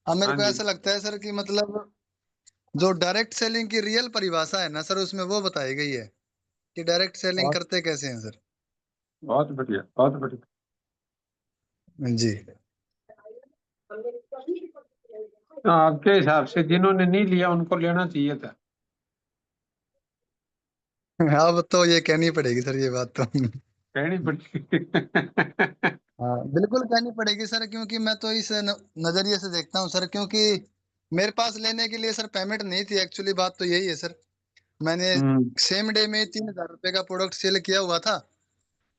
अब मेरे हाँ को जी। ऐसा लगता है सर कि मतलब जो डायरेक्ट सेलिंग की रियल परिभाषा है ना सर, उसमें वो बताई गई है कि डायरेक्ट सेलिंग बहुत करते कैसे हैं सर। बहुत बढ़िया, बहुत बढ़िया। जी। तो आपके हिसाब से जिन्होंने नहीं लिया उनको लेना चाहिए था। अब तो ये कहनी पड़ेगी सर, ये बात तो कहनी पड़ी। हाँ बिल्कुल कहनी पड़ेगी सर, क्योंकि मैं तो इस नजरिए से देखता हूँ सर, क्योंकि मेरे पास लेने के लिए सर पेमेंट नहीं थी, एक्चुअली बात तो यही है सर। मैंने हम्म। सेम डे में 3,000 रुपये का प्रोडक्ट सेल किया हुआ था,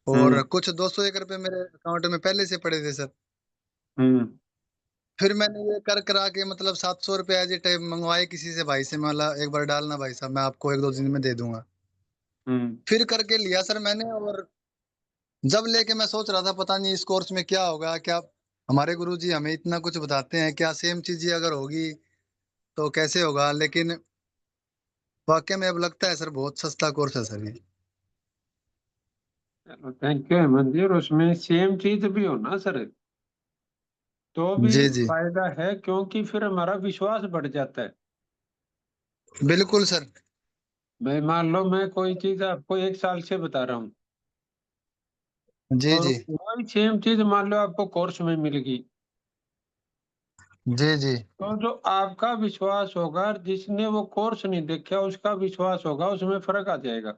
और हम्म। कुछ 201 रुपये मेरे अकाउंट में पहले से पड़े थे सर। हम्म। फिर मैंने ये कर करा के मतलब 700 रुपये एज ए टाइप मंगवाए किसी से, भाई से, मला एक बार डालना भाई साहब, मैं आपको 1-2 दिन में दे दूंगा। हम्म। फिर करके लिया सर मैंने, और जब लेके मैं सोच रहा था पता नहीं इस कोर्स में क्या होगा, क्या हमारे गुरुजी हमें इतना कुछ बताते हैं, क्या सेम चीज ही अगर होगी तो कैसे होगा, लेकिन वाकई में अब लगता है सर बहुत सस्ता कोर्स है सर ये। चलो थैंक यू हेमंत जी। और उसमें सेम चीज भी हो ना सर, तो भी जी जी फायदा है, क्योंकि फिर हमारा विश्वास बढ़ जाता है। बिल्कुल सर। भाई मान लो मैं कोई चीज आपको 1 साल से बता रहा हूँ, जी और जी वही सेम चीज मान लो आपको कोर्स में मिल गई, जी जी। तो जो आपका विश्वास होगा और जिसने वो कोर्स नहीं देखा उसका विश्वास होगा, उसमें फर्क आ जाएगा।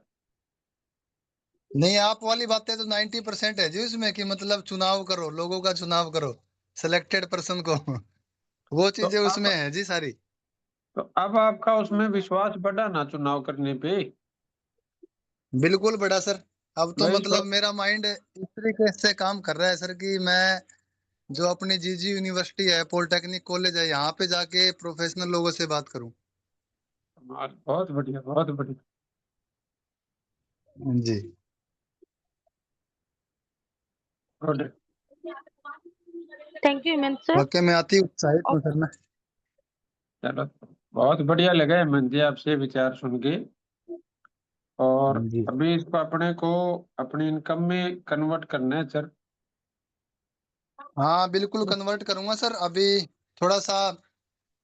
नहीं, आप वाली बातें तो 90% है जी उसमें, कि मतलब चुनाव करो, लोगों का चुनाव करो, सिलेक्टेड पर्सन को वो तो चीजें उसमें अब है जी सारी। अब आपका उसमें विश्वास बढ़ा ना चुनाव करने पे। बिल्कुल बड़ा सर। अब तो भाई तो मतलब मेरा माइंड इस तरीके से काम कर रहा है सर कि मैं जो अपनी जीजी यूनिवर्सिटी है, पॉलिटेक्निक कॉलेज है, यहाँ पे जाके प्रोफेशनल लोगों से बात करूं। बहुत बढ़िया, बहुत बढ़िया। जी। Good. Thank you Hemant sir. वाकई में अति उत्साहित हूँ सर मैं। चलो, बहुत बढ़िया लगा हेमंत जी आपसे विचार सुन के। और जी अभी इसको अपने को अपनी इनकम में कन्वर्ट करना है सर। हाँ बिल्कुल कन्वर्ट करूंगा सर। अभी थोड़ा सा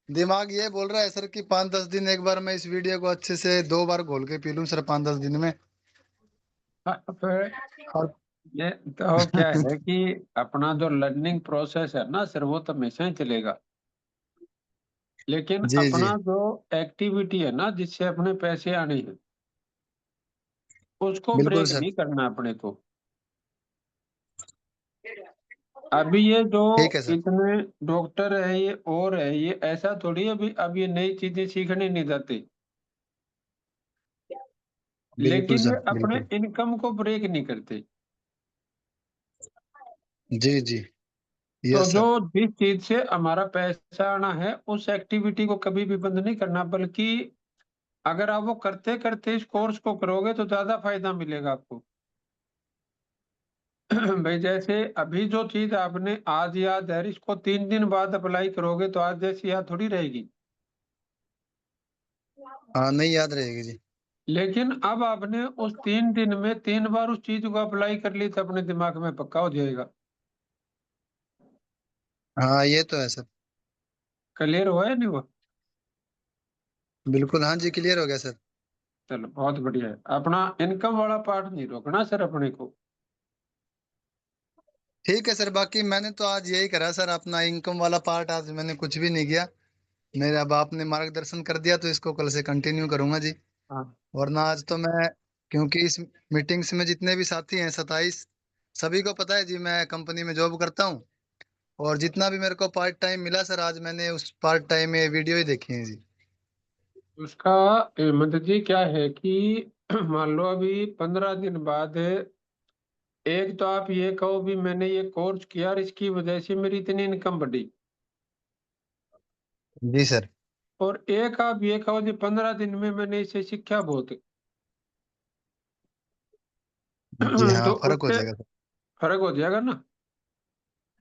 दिमाग ये बोल रहा है सर कि 5-10 दिन एक बार मैं इस वीडियो को अच्छे से 2 बार घोल के पी लूं सर 5-10 दिन में। फिर और ये तो क्या है कि अपना जो लर्निंग प्रोसेस है ना सर, वो तो हमेशा ही चलेगा, लेकिन जी जी। अपना जो एक्टिविटी है ना जिससे अपने पैसे आने हैं, उसको बिल्कुल ब्रेक सर। नहीं करना अपने को। अभी ये जो ठीक है सर। इतने डॉक्टर है ये और है, ये ऐसा थोड़ी अब ये नई चीजें सीखने नहीं जाते, बिल्कुल लेकिन ये सर अपने बिल्कुल। इनकम को ब्रेक नहीं करते। जी जी। तो यस जो सर। जिस चीज से हमारा पैसा आना है उस एक्टिविटी को कभी भी बंद नहीं करना, बल्कि अगर आप वो करते करते इस कोर्स को करोगे तो ज्यादा फायदा मिलेगा आपको। भाई जैसे अभी जो चीज आपने आज याद है, इसको 3 दिन बाद अप्लाई करोगे तो आज जैसी याद थोड़ी रहेगी। हाँ नहीं याद रहेगी जी। लेकिन अब आपने उस 3 दिन में 3 बार उस चीज को अप्लाई कर ली तो अपने दिमाग में पक्का हो जाएगा। हाँ ये तो है सर। क्लियर हुआ है नहीं हुआ? बिल्कुल हाँ जी क्लियर हो गया सर। चलो बहुत बढ़िया है। अपना इनकम वाला पार्ट नहीं रोकना सर अपने को। ठीक है सर, बाकी मैंने तो आज यही करा सर, अपना इनकम वाला पार्ट आज मैंने कुछ भी नहीं किया। मेरे अब आपने मार्गदर्शन कर दिया तो इसको कल से कंटिन्यू करूंगा जी। हाँ वरना आज तो मैं, क्योंकि इस मीटिंग्स में जितने भी साथी हैं 27, सभी को पता है जी मैं कंपनी में जॉब करता हूँ। और जितना भी मेरे को पार्ट टाइम मिला सर, आज मैंने उस पार्ट टाइम में वीडियो ही देखी है जी। उसका मतलब जी क्या है कि मान लो अभी 15 दिन बाद एक तो आप ये कहो भी मैंने ये कोर्स किया और इसकी वजह से मेरी इतनी इनकम बढ़ी, जी सर। और एक आप ये कहो कि 15 दिन में मैंने इसे सीखा बहुत। जी हाँ तो फर्क हो उससे जाएगा सर। फर्क हो जाएगा ना।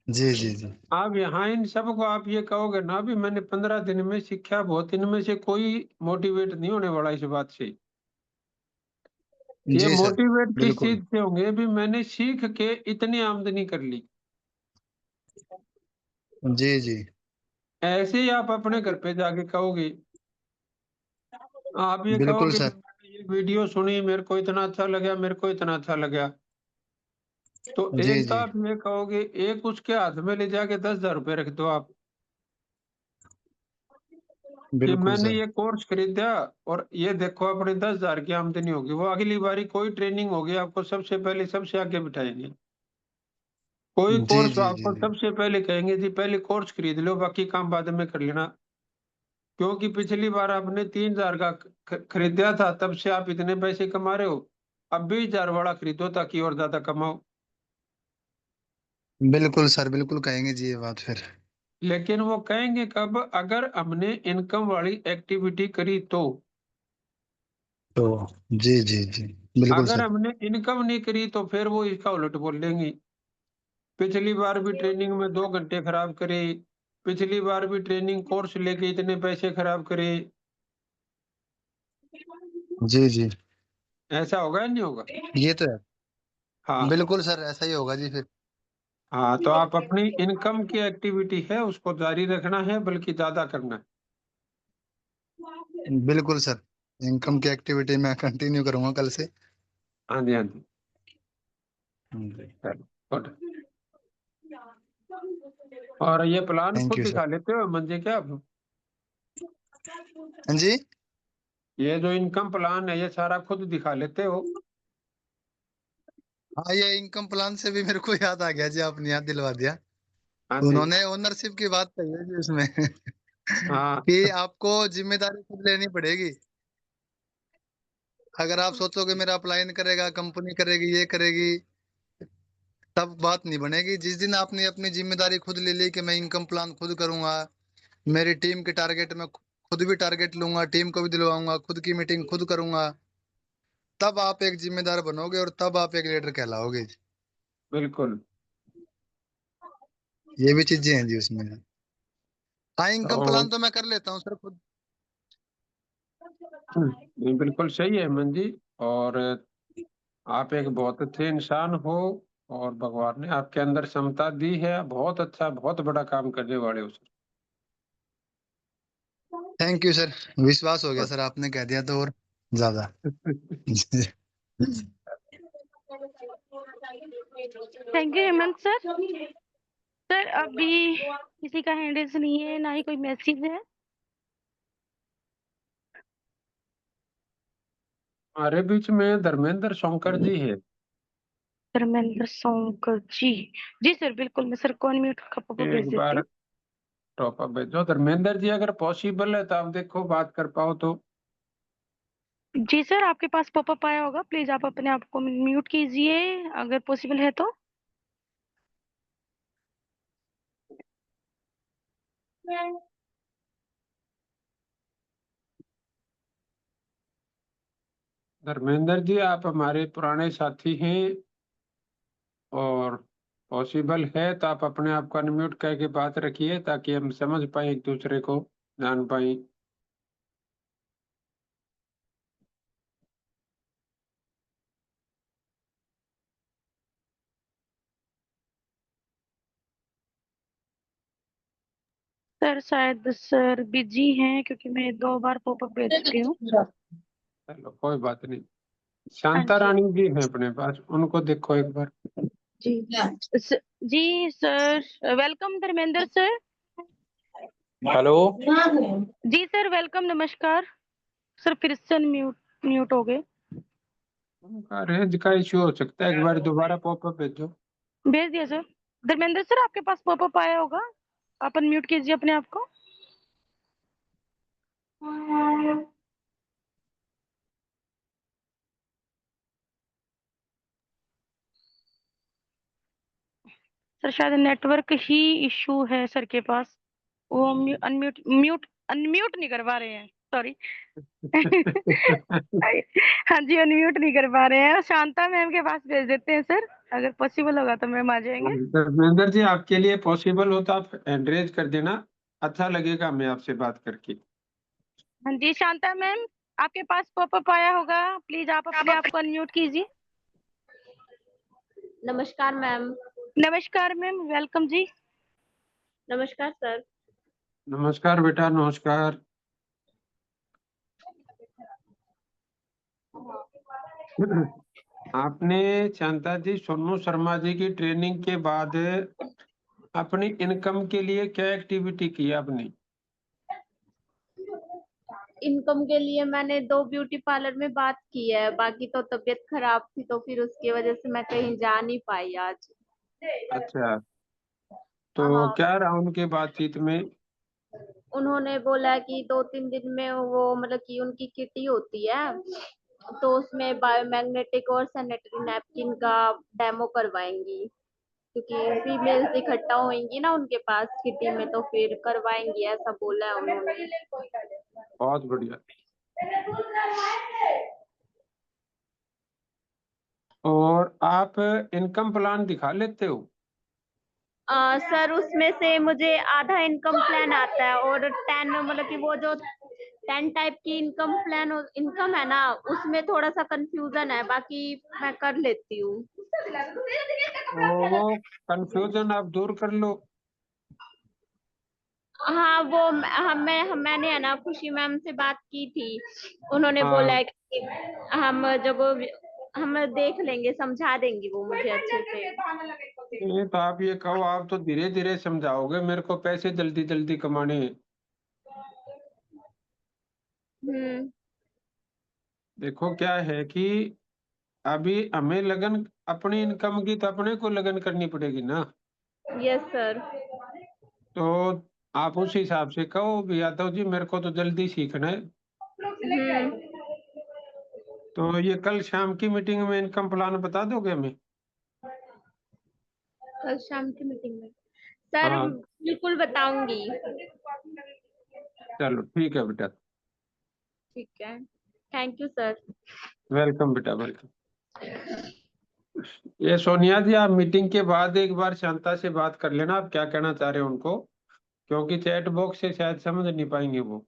जी जी जी। आप यहाँ इन सबको आप ये कहोगे ना भी मैंने 15 दिन में सीखा बहुत, इनमें से कोई मोटिवेट नहीं होने वाला इस बात से। ये जी सर। मोटिवेट किस बिल्कुल। चीज से होंगे भी मैंने सीख के इतनी आमदनी कर ली। जी जी। ऐसे ही आप अपने घर पे जाके कहोगे, आप ये बिल्कुल कहोगे भी सर। मैंने ये वीडियो सुनी, मेरे को इतना अच्छा लगा, मेरे को इतना अच्छा लगा। तो जी एक तो जी। आप ये कहोगे, एक उसके हाथ में ले जाके 10,000 रुपये रख दो आप कि बिल्कुल मैंने सर। ये कोर्स खरीदा और ये देखो अपने 10,000 की आमदनी होगी। वो अगली बारी कोई ट्रेनिंग होगी आपको सबसे पहले सबसे आगे बिठाएंगे। कोई जी कोर्स जी जी आपको जी। सबसे पहले कहेंगे जी पहले कोर्स खरीद लो, बाकी काम बाद में कर लेना। क्योंकि पिछली बार आपने 3,000 का खरीदा था, तब से आप इतने पैसे कमा रहे हो। अब 20,000 वाला खरीदो ताकि और ज्यादा कमाओ। बिल्कुल सर बिल्कुल कहेंगे जी ये बात फिर। लेकिन वो कहेंगे कब, अगर हमने इनकम वाली एक्टिविटी करी तो। तो जी जी जी। बिल्कुल अगर सर। हमने इनकम नहीं करी तो फिर वो इसका उलट बोल देंगे, पिछली बार भी ट्रेनिंग में 2 घंटे खराब करे, पिछली बार भी ट्रेनिंग कोर्स लेके इतने पैसे खराब करे। जी जी। ऐसा होगा या नहीं होगा? ये तो है। हाँ। बिल्कुल सर ऐसा ही होगा जी फिर। हाँ तो आप अपनी इनकम की एक्टिविटी है उसको जारी रखना है, बल्कि ज्यादा करना है। बिल्कुल सर। इनकम की एक्टिविटी मैं कंटिन्यू करूंगा कल से। हाँ जी हाँ जी। जी। चलो गुड। और ये प्लान थैंक खुद यू सर। दिखा लेते हो मंजे क्या आप? हाँ जी। ये जो इनकम प्लान है ये सारा खुद दिखा लेते हो? हाँ ये इनकम प्लान से भी मेरे को याद आ गया जी, आपने याद दिलवा दिया। हाँ जी। उन्होंने ओनरशिप की बात कही है जी उसमें हाँ कि आपको जिम्मेदारी खुद लेनी पड़ेगी। अगर आप सोचोगे मेरा अपलाइन करेगा, कंपनी करेगी, ये करेगी, तब बात नहीं बनेगी। जिस दिन आपने अपनी जिम्मेदारी खुद ले ली कि मैं इनकम प्लान खुद करूंगा, मेरी टीम के टारगेट में खुद भी टारगेट लूंगा, टीम को भी दिलवाऊंगा, खुद की मीटिंग खुद करूंगा, तब आप एक जिम्मेदार बनोगे और तब आप एक लीडर कहलाओगे। बिल्कुल। ये भी चीजें हैं जी उसमें। हाँ इनकम तो प्लान तो मैं कर लेता हूँ सर खुद। ये बिल्कुल सही है मन जी। और आप एक बहुत अच्छे इंसान हो, और भगवान ने आपके अंदर क्षमता दी है, बहुत अच्छा बहुत बड़ा काम करने वाले हो सर। थैंक यू सर, विश्वास हो गया सर, आपने कह दिया तो और ज्यादा। Thank you Hemant sir. Sir अभी किसी का हैंडल्स नहीं है, ना ही कोई मैसेज है। हमारे बीच में धर्मेंद्र शंकर जी है। धर्मेंद्र शंकर जी, जी सर बिल्कुल, मैं सर को अनम्यूट का पॉपअप भेज एक देती बार हूँ। टॉप अप भेजो धर्मेंद्र जी, अगर पॉसिबल है तो आप देखो बात कर पाओ तो। जी सर, आपके पास पॉपअप आया होगा, प्लीज आप अपने आप को म्यूट कीजिए अगर पॉसिबल है तो। धर्मेंद्र जी, आप हमारे पुराने साथी हैं और पॉसिबल है तो आप अपने आप को अनम्यूट करके बात रखिए ताकि हम समझ पाए, एक दूसरे को जान पाए। सर शायद सर बिजी हैं क्योंकि मैं 2 बार पॉपअप भेज चुकी हूँ। चलो कोई बात नहीं। हाँ शांता जी। रानी जी हैं अपने पास, उनको देखो एक बार। जी जी sir, welcome Dharmendra sir. Hello. जी सर वेलकम, नमस्कार। सर फिर से म्यूट म्यूट हो गए। उनका रेंज का इश्यू हो सकता है, एक बार दोबारा पॉपअप भेजो। भेज दिया सर। धर्मेंद्र सर आपके पास पॉपअप आया होगा, आप अनम्यूट कीजिए अपने आप को। सर शायद नेटवर्क ही इशू है सर के पास, वो अनम्यूट म्यूट अनम्यूट नहीं करवा रहे हैं, सॉरी। हाँ जी, अनम्यूट नहीं कर पा रहे हैं। शांता मैम के पास भेज देते हैं सर, अगर पॉसिबल होगा तो मैम आ जाएंगे। धर्मेंद्र जी, आपके लिए पॉसिबल हो तो आप हैंड रेज कर देना, अच्छा लगेगा हमें आपसे बात करके। हाँ जी शांता मैम, आपके पास पॉपअप आया होगा, प्लीज आप अपने आप को अनम्यूट कीजिए। नमस्कार मैम। नमस्कार मैम, वेलकम जी। नमस्कार सर। नमस्कार बेटा, नमस्कार। आपने शांता जी सोनू शर्मा जी की ट्रेनिंग के बाद अपनी इनकम के लिए क्या एक्टिविटी की आपने? इनकम के लिए मैंने 2 ब्यूटी पार्लर में बात की है, बाकी तो तबीयत खराब थी तो फिर उसकी वजह से मैं कहीं जा नहीं पाई आज। अच्छा, तो हाँ, क्या रहा उनके बातचीत में? उन्होंने बोला कि 2-3 दिन में वो मतलब कि उनकी किटी होती है तो उसमें बायोमैग्नेटिक और सैनिटरी नैपकिन का डेमो करवाएंगी, क्योंकि फीमेल्स इकट्ठा होंगी ना उनके पास किटी में तो फिर करवाएंगी, ऐसा बोला है उन्होंने। बहुत बढ़िया। और आप इनकम प्लान दिखा लेते हो? सर उसमें से मुझे आधा इनकम प्लान आता है और 10 मतलब कि वो जो 10 टाइप की इनकम है ना, उसमें थोड़ा सा कंफ्यूजन है, बाकी मैं कर लेती हूँ। तो वो कंफ्यूजन आप दूर कर लो। हाँ वो मैंने है ना खुशी मैम से बात की थी, उन्होंने बोला हाँ, है कि हम देख लेंगे, समझा देंगी वो मुझे अच्छे से। नहीं तो आप ये कहो, आप तो धीरे धीरे समझाओगे, मेरे को पैसे जल्दी जल्दी कमाने हैं। हम्म। देखो क्या है कि अभी हमें लगन अपनी इनकम की तो अपने को लगन करनी पड़ेगी ना। Yes sir. तो आप उस हिसाब से कहो भी यादव जी, मेरे को तो जल्दी सीखना है। तो ये कल शाम की मीटिंग में इनकम प्लान बता दोगे हमें? कल शाम की मीटिंग में सर हाँ, बिल्कुल बताऊंगी। चलो ठीक है बेटा। ठीक है, थैंक यू सर। वेलकम बेटा, वेलकम। ये सोनिया जी, आप मीटिंग के बाद एक बार शांता से बात कर लेना, आप क्या कहना चाह रहे हो उनको, क्योंकि चैट बॉक्स से शायद समझ नहीं पाएंगे वो।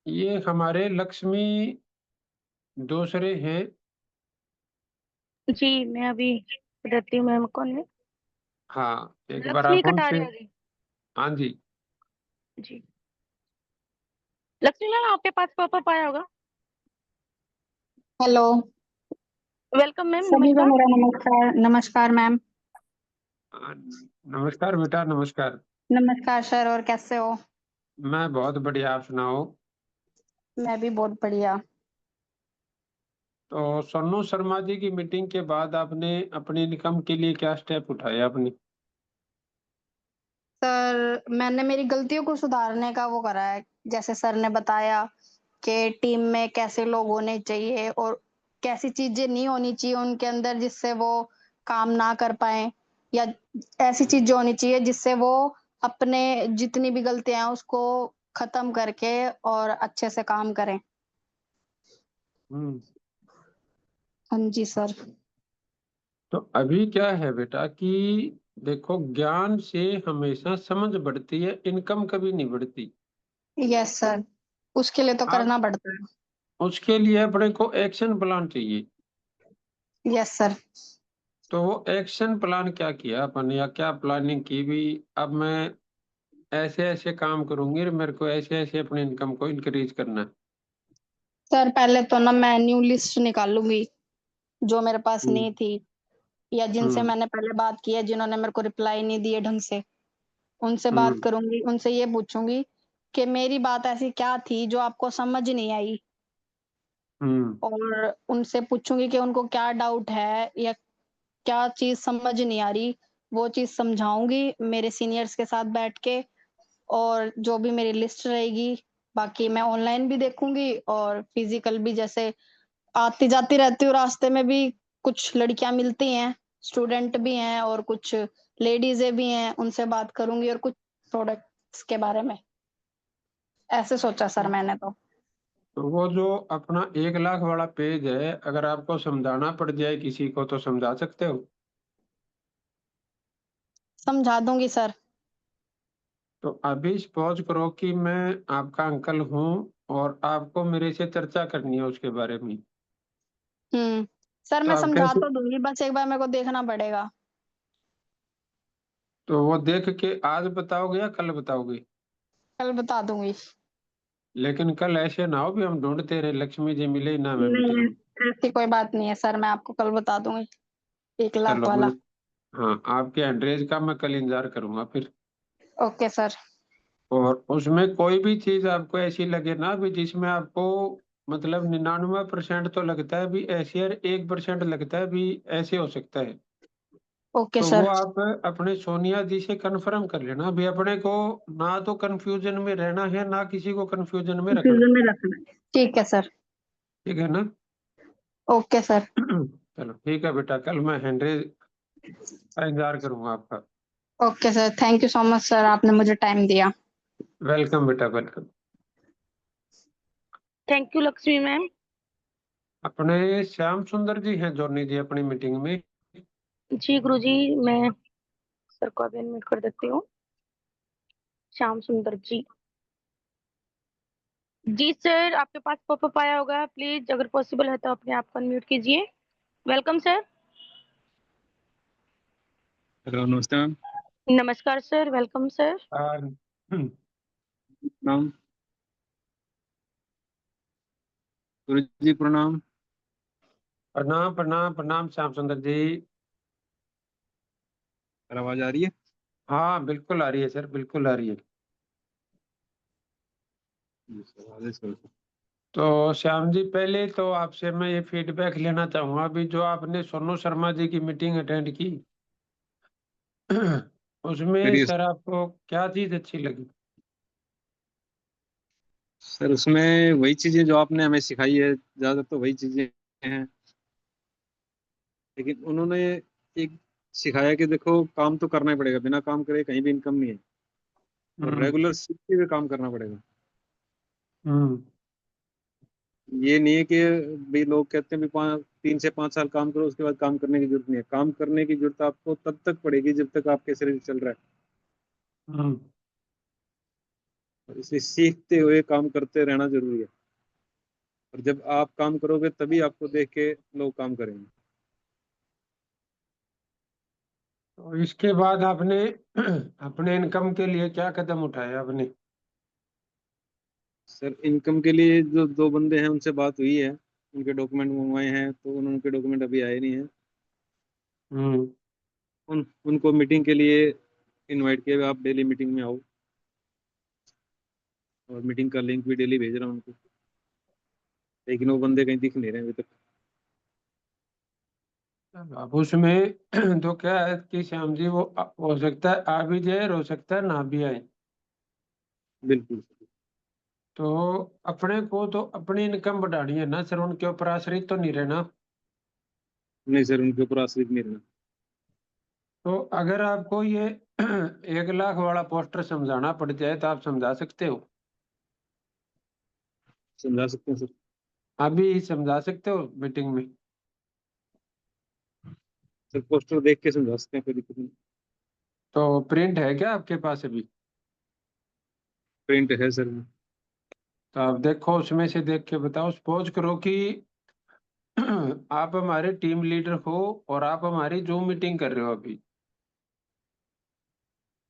ये हमारे लक्ष्मी दूसरे हैं। जी मैं अभी बताती हूँ मैम कौन है। हाँ, एक बार लक्ष्मी आप उनसे। कटारिया जी। हाँ जी। जी लक्ष्मी मैम, आपके पास पॉपअप आया होगा। हेलो। वेलकम मैम, सभी को नमस्कार। मेरा नमस्कार। नमस्कार मैम। हाँ, नमस्कार बेटा, नमस्कार। नमस्कार सर, और कैसे हो? मैं बहुत बढ़िया, आप सुनाओ। मैं भी बहुत बढ़िया। तो सोनू शर्मा जी की मीटिंग के बाद आपने अपनी इनकम के लिए क्या स्टेप उठाए अपनी? सर, मैंने मेरी गलतियों को सुधारने का वो करा है। जैसे सर ने बताया कि टीम में कैसे लोग होने चाहिए और कैसी चीजें नहीं होनी चाहिए उनके अंदर जिससे वो काम ना कर पाए, या ऐसी चीजें होनी चाहिए जिससे वो अपने जितनी भी गलतियां हैं उसको खत्म करके और अच्छे से काम करें। हम्म। हाँ जी सर। तो अभी क्या है बेटा कि देखो, ज्ञान से हमेशा समझ बढ़ती है, इनकम कभी नहीं बढ़ती। यस सर, उसके लिए तो आप करना पड़ता है। उसके लिए अपने को एक्शन प्लान चाहिए। Yes sir. तो वो एक्शन प्लान क्या किया अपन, या क्या प्लानिंग की भी? अब मैं ऐसे ऐसे काम करूंगी और मेरे को ऐसे ऐसे अपनी इनकम को इंक्रीज करना है। सर, पहले तो ना मैं न्यू लिस्ट निकालूंगी जो मेरे पास हम्म। नहीं थी, या जिनसे हम्म। मैंने पहले बात की है जिन्होंने मेरे को रिप्लाई नहीं दिए ढंग से, उनसे बात हम्म। करूंगी। उनसे ये पूछूंगी कि मेरी बात ऐसी क्या थी जो आपको समझ नहीं आई, हम्म। और उनसे पूछूंगी कि उनको क्या डाउट है या क्या चीज समझ नहीं आ रही। वो चीज समझाऊंगी मेरे सीनियर्स के साथ बैठ के, और जो भी मेरी लिस्ट रहेगी, बाकी मैं ऑनलाइन भी देखूंगी और फिजिकल भी। जैसे आती जाती रहती हूँ रास्ते में भी, कुछ लड़कियां मिलती हैं, स्टूडेंट भी हैं और कुछ लेडीजें भी हैं, उनसे बात करूंगी और कुछ प्रोडक्ट्स के बारे में। ऐसे सोचा सर मैंने तो। तो वो जो अपना 1 लाख वाला पेज है, अगर आपको समझाना पड़ जाए किसी को तो समझा सकते हो। समझा दूंगी सर। तो अभी सपोज करो कि मैं आपका अंकल हूँ और आपको मेरे से चर्चा करनी है उसके बारे में। सर, तो मैं आप समझा कैसे? तो दूंगी, बस एक बार मेरे को देखना पड़ेगा। तो वो देख के आज बताओगे या कल बताओगे? कल बता दूंगी। लेकिन कल ऐसे ना हो भी हम ढूंढते रहे, लक्ष्मी जी मिले ही ना हमें मीटिंग नहीं, में। ऐसी कोई बात नहीं है सर, मैं आपको कल बता दूंगी 1 लाख चलो मैं, वाला। हाँ, आपके एड्रेस का मैं कल इंतजार करूंगा फिर। Okay sir. और उसमें कोई भी चीज आपको ऐसी लगे ना भी जिसमें आपको मतलब 99% तो लगता है भी ऐसे, और 1% लगता है भी ऐसे हो सकता है, ओके तो वो सर। आप अपने सोनिया जी से कंफर्म कर लेना। अभी अपने को ना तो कंफ्यूजन में रहना है, ना किसी को कंफ्यूजन में रखना। कंफ्यूजन में रखना है। ठीक है सर। ठीक है ना? Okay sir. चलो ठीक है बेटा, कल मैं हैंड्रेज का इंतजार करूंगा आपका। Okay sir, thank you so much sir, आपने मुझे टाइम दिया। वेलकम बेटा, welcome. Thank you Lakshmi ma'am. अपने श्याम सुंदर जी हैं जोनी जी अपनी मीटिंग में। जी गुरुजी, मैं सर को अभी अनम्यूट कर देती हूँ। श्याम सुंदर जी। जी सर, आपके पास पॉपअप आया होगा, प्लीज अगर पॉसिबल है तो अपने आप को अनम्यूट कीजिए। Welcome sir. हेलो, नमस्ते मैम। नमस्कार सर, वेलकम सर। प्रणाम गुरु जी, प्रणाम। प्रणाम प्रणाम प्रणाम श्याम सुंदर जी। सर, आवाज आ रही है? हाँ बिल्कुल आ रही है सर, बिल्कुल आ रही है। जी सर, आदेश करो सर। तो श्याम जी, पहले तो आपसे मैं ये फीडबैक लेना चाहूंगा, अभी जो आपने सोनू शर्मा जी की मीटिंग अटेंड की उसमें मेरी सर आपको क्या चीज अच्छी लगी? सर, उसमें वही चीजें जो आपने हमें सिखाई है, ज्यादा तो वही चीजें हैं। लेकिन उन्होंने एक सिखाया कि देखो, काम तो करना ही पड़ेगा, बिना काम करे कहीं भी इनकम नहीं है, और हम्म। रेगुलर सीखते हुए काम करना पड़ेगा। हम्म। ये नहीं है कि भी लोग कहते हैं भी 3 से 5 साल काम करो, उसके बाद काम करने की जरूरत नहीं है। काम करने की जरूरत आपको तब तक पड़ेगी जब तक आपके शरीर चल रहा है। हम्म। और इसे सीखते हुए काम करते रहना जरूरी है। और जब आप काम करोगे तभी आपको देख के लोग काम करेंगे। तो इसके बाद आपने अपने इनकम के लिए क्या कदम उठाए आपने? सर इनकम के लिए जो 2 बंदे हैं उनसे बात हुई है, उनके डॉक्यूमेंट मंगवाए हैं, तो उनके डॉक्यूमेंट अभी आए नहीं हैं। हम्म। उनको मीटिंग के लिए इनवाइट किया, आप डेली मीटिंग में आओ, और मीटिंग का लिंक भी डेली भेज रहा हूँ उनको, लेकिन वो बंदे कहीं दिख नहीं रहे अभी तक। अब उसमें तो क्या है कि श्याम जी, वो हो सकता है आ भी जाए और हो सकता है ना भी आए। बिल्कुल। तो अपने को तो अपनी इनकम बढ़ानी है ना सर, उनके ऊपर आश्रित तो नहीं रहना। नहीं सर, उनके ऊपर आश्रित नहीं रहना। तो अगर आपको ये 1 लाख वाला पोस्टर समझाना पड़ जाए तो आप समझा सकते हो? समझा सकते हैं सर। अभी समझा सकते हो मीटिंग में? सर पोस्टर देख के समझा सकते हैं, कोई दिक्कत नहीं। तो प्रिंट है क्या आपके पास अभी? प्रिंट है सर। तो आप देखो, उसमें से देख के बताओ। सपोज करो कि आप हमारे टीम लीडर हो और आप हमारी जूम मीटिंग कर रहे हो अभी,